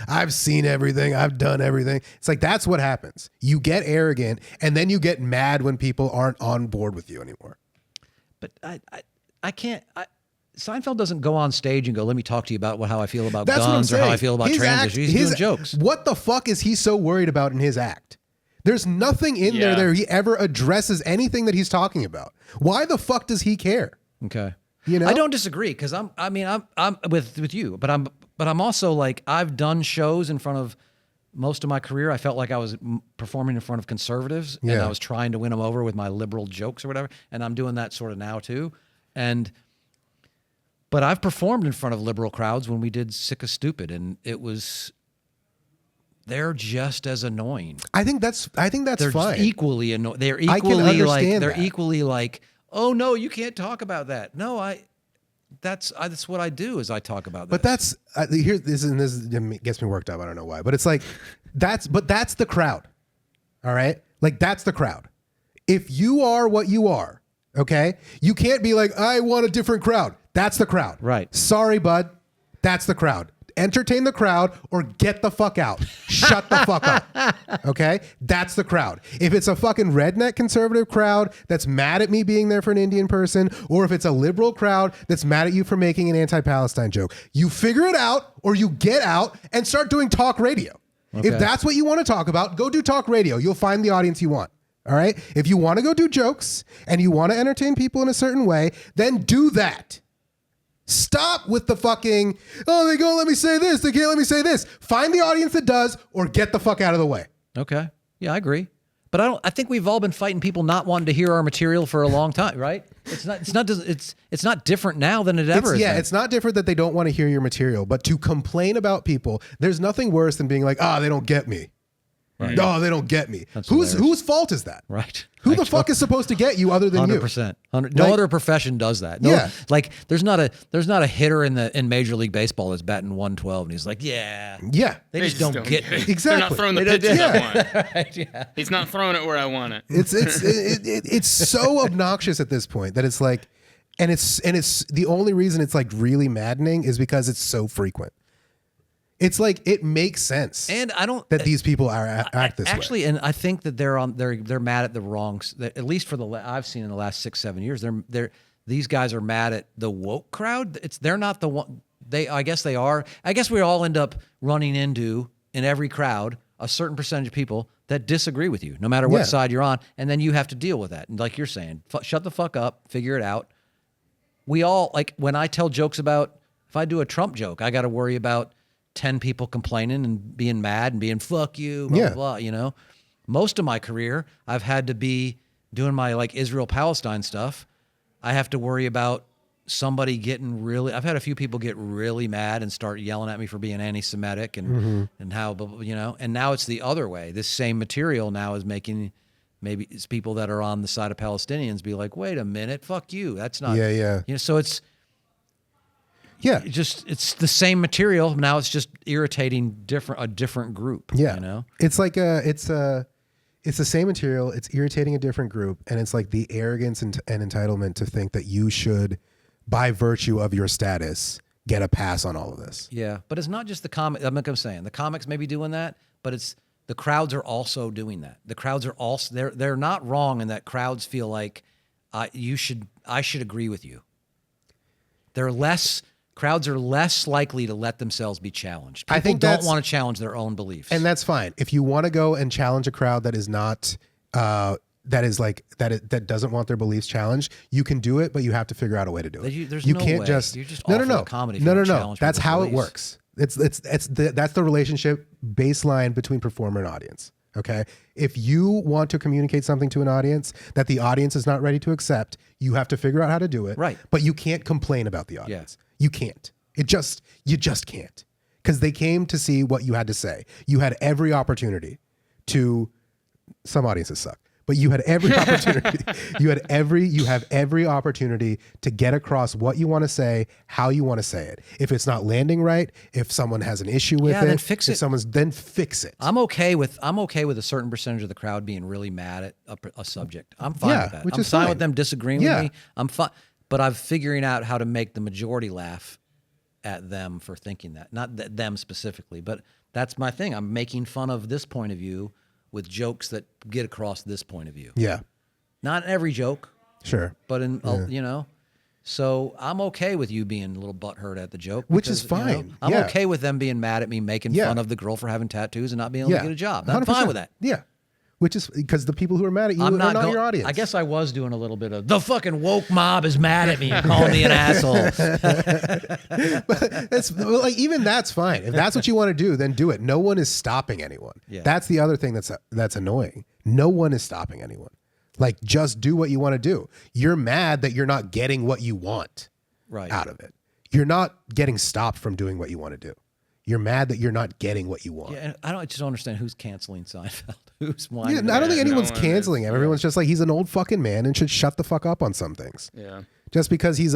I've seen everything. I've done everything. It's like that's what happens. You get arrogant, and then you get mad when people aren't on board with you anymore. But I can't. Seinfeld doesn't go on stage and go, let me talk to you about how I feel about guns or how I feel about trans issues. He's doing jokes. What the fuck is he so worried about in his act? There's nothing in there that he ever addresses anything that he's talking about. Why the fuck does he care? Okay. You know? I don't disagree because I'm with you, but I'm also like, I've done shows in front of most of my career. I felt like I was performing in front of conservatives and I was trying to win them over with my liberal jokes or whatever. And I'm doing that sort of now too. But I've performed in front of liberal crowds when we did Sick of Stupid, and they're just as annoying. I think that's they're fine. Equally annoying. They're equally like, oh no, you can't talk about that. No, that's what I do is I talk about that. But that's this gets me worked up. I don't know why, but it's like that's the crowd. All right, like that's the crowd. If you are what you are, okay, you can't be like, I want a different crowd. That's the crowd. Right. Sorry, bud. That's the crowd. Entertain the crowd or get the fuck out. Shut the fuck up. Okay? That's the crowd. If it's a fucking redneck conservative crowd that's mad at me being there for an Indian person, or if it's a liberal crowd that's mad at you for making an anti-Palestine joke, you figure it out or you get out and start doing talk radio. Okay. If that's what you want to talk about, go do talk radio. You'll find the audience you want. All right? If you want to go do jokes and you want to entertain people in a certain way, then do that. Stop with the fucking, oh, they go let me say this. They can't let me say this. Find the audience that does or get the fuck out of the way. Okay. Yeah, I agree. But I think we've all been fighting people not wanting to hear our material for a long time, right? It's not different now than it ever is. Yeah, it's not different that they don't want to hear your material, but to complain about people, there's nothing worse than being like, they don't get me. Right. No, they don't get me. Whose fault is that? Right. Who the fuck is supposed to get you other than 100%. No other profession does that. No, like there's not a hitter in Major League Baseball that's batting 112 and he's like, yeah, they just don't get me. Exactly. They're not throwing the pitches I want. Right, yeah. He's not throwing it where I want it. It's so obnoxious at this point that it's like, and it's the only reason it's like really maddening is because it's so frequent. It's like it makes sense, and I don't that these people act this actually, way. and I think that they're mad at the wrongs. At least for I've seen in the last 6-7 years, these guys are mad at the woke crowd. They're not the one. I guess they are. I guess we all end up running into in every crowd a certain percentage of people that disagree with you, no matter what side you're on, and then you have to deal with that. And like you're saying, shut the fuck up, figure it out. We all like when I tell jokes about if I do a Trump joke, I got to worry about 10 people complaining and being mad and being fuck you, blah, blah, blah, Most of my career, I've had to be doing my like Israel-Palestine stuff. I have to worry about somebody getting really, I've had a few people get really mad and start yelling at me for being anti-Semitic and how, and now it's the other way. This same material now is making maybe it's people that are on the side of Palestinians be like, wait a minute, fuck you. That's not, so it's, it's the same material. Now it's just irritating a different group. Yeah. It's like it's the same material. It's irritating a different group. And it's like the arrogance and entitlement to think that you should, by virtue of your status, get a pass on all of this. Yeah. But it's not just the comic. I'm saying the comics may be doing that, but it's the crowds are also doing that. The crowds are also, they're not wrong in that crowds feel like I should agree with you. Crowds are less likely to let themselves be challenged. People don't want to challenge their own beliefs. And that's fine. If you want to go and challenge a crowd that is not, that doesn't want their beliefs challenged, you can do it, but you have to figure out a way to do it. You can't way. Just, you're just no. Comedy No. That's how it works. That's the relationship baseline between performer and audience. Okay. If you want to communicate something to an audience that the audience is not ready to accept, you have to figure out how to do it. Right. But you can't complain about the audience. You can't. You just can't. Because they came to see what you had to say. You had every opportunity to, some audiences suck, but you had every opportunity. you have every opportunity to get across what you want to say, how you want to say it. If it's not landing right, if someone has an issue with it, then fix it. Then fix it. I'm okay with a certain percentage of the crowd being really mad at a subject. I'm fine with that. I'm fine with them disagreeing with me. I'm fine. But I'm figuring out how to make the majority laugh at them for thinking that. Not them specifically, but that's my thing. I'm making fun of this point of view with jokes that get across this point of view. Yeah. Not every joke. Sure. But so I'm okay with you being a little butthurt at the joke. Which is fine. I'm okay with them being mad at me making fun of the girl for having tattoos and not being able to get a job. I'm 100%. fine with that. Yeah. Which is because the people who are mad at you are not your audience. I guess I was doing a little bit of the fucking woke mob is mad at me and calling me an asshole. But even that's fine. If that's what you want to do, then do it. No one is stopping anyone. Yeah. That's the other thing that's annoying. No one is stopping anyone. Like, just do what you want to do. You're mad that you're not getting what you want out of it. You're not getting stopped from doing what you want to do. You're mad that you're not getting what you want. Yeah, and I just don't understand who's canceling Seinfeld. Who's whining? Yeah, I don't think anyone's canceling him. Everyone's just like, he's an old fucking man and should shut the fuck up on some things. Yeah. Just because he's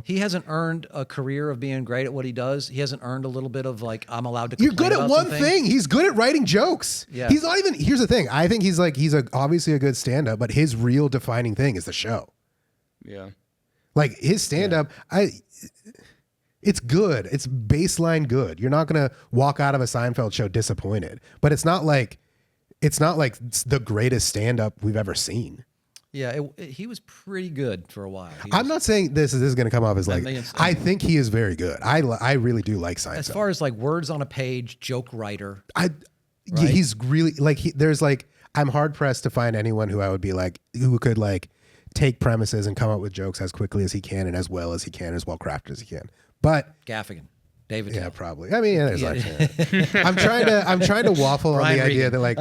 he hasn't earned a career of being great at what he does. He hasn't earned a little bit of like, I'm allowed to. You're good at one thing. He's good at writing jokes. Yeah. He's not even. Here's the thing. I think he's obviously a good stand-up, but his real defining thing is the show. Yeah. Like his stand-up, it's good. It's baseline good. You're not gonna walk out of a Seinfeld show disappointed. But it's not like it's the greatest stand-up we've ever seen. Yeah, he was pretty good for a while. I'm not saying this is going to come off as like, I think he is very good. I really do like Seinfeld. As far as like words on a page, joke writer. He's really like, there's like, I'm hard pressed to find anyone who I would be like, who could like take premises and come up with jokes as quickly as he can and as well crafted as he can. But Gaffigan. David. Yeah, Tell. probably. I mean, yeah, there's I'm trying to waffle on Brian the idea Regan. that like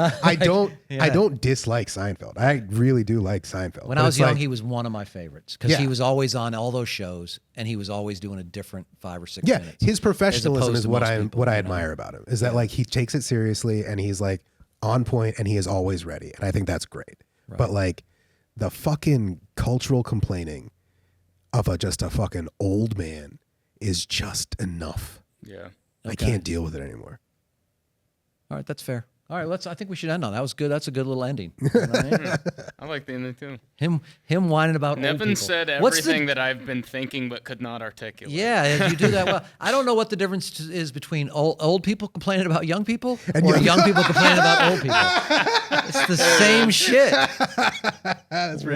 I don't dislike Seinfeld. I really do like Seinfeld. When But I was it's young, like, he was one of my favorites because Yeah. he was always on all those shows, and he was always doing a different 5 or 6 yeah, minutes. his professionalism opposed is to what most I people, what I you know? admire about him. Is that like he takes it seriously and he's like on point and he is always ready, and I think that's great. But like the fucking cultural complaining of just a fucking old man is just enough. Yeah. I can't deal with it anymore. All right, that's fair. All right, I think we should end on that. Was good. That's a good little ending. You know what I mean? I like the ending too. Him whining about old Nevin people. said What's everything the, that I've been thinking but could not articulate. Yeah, you do that well. I don't know what the difference is between old people complaining about young people And or young- young people complaining about old people. It's the same shit.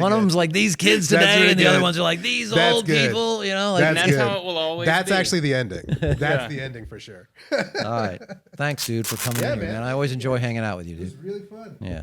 One of them's like these kids That's today, really and the other good. ones are like these That's old good. people. You know, like And that's good. how it will always That's be. actually the ending. That's Yeah. the ending for sure. all right. Thanks, dude, for coming in here, man. man. I always enjoy hanging out with you, dude. Really fun. Yeah.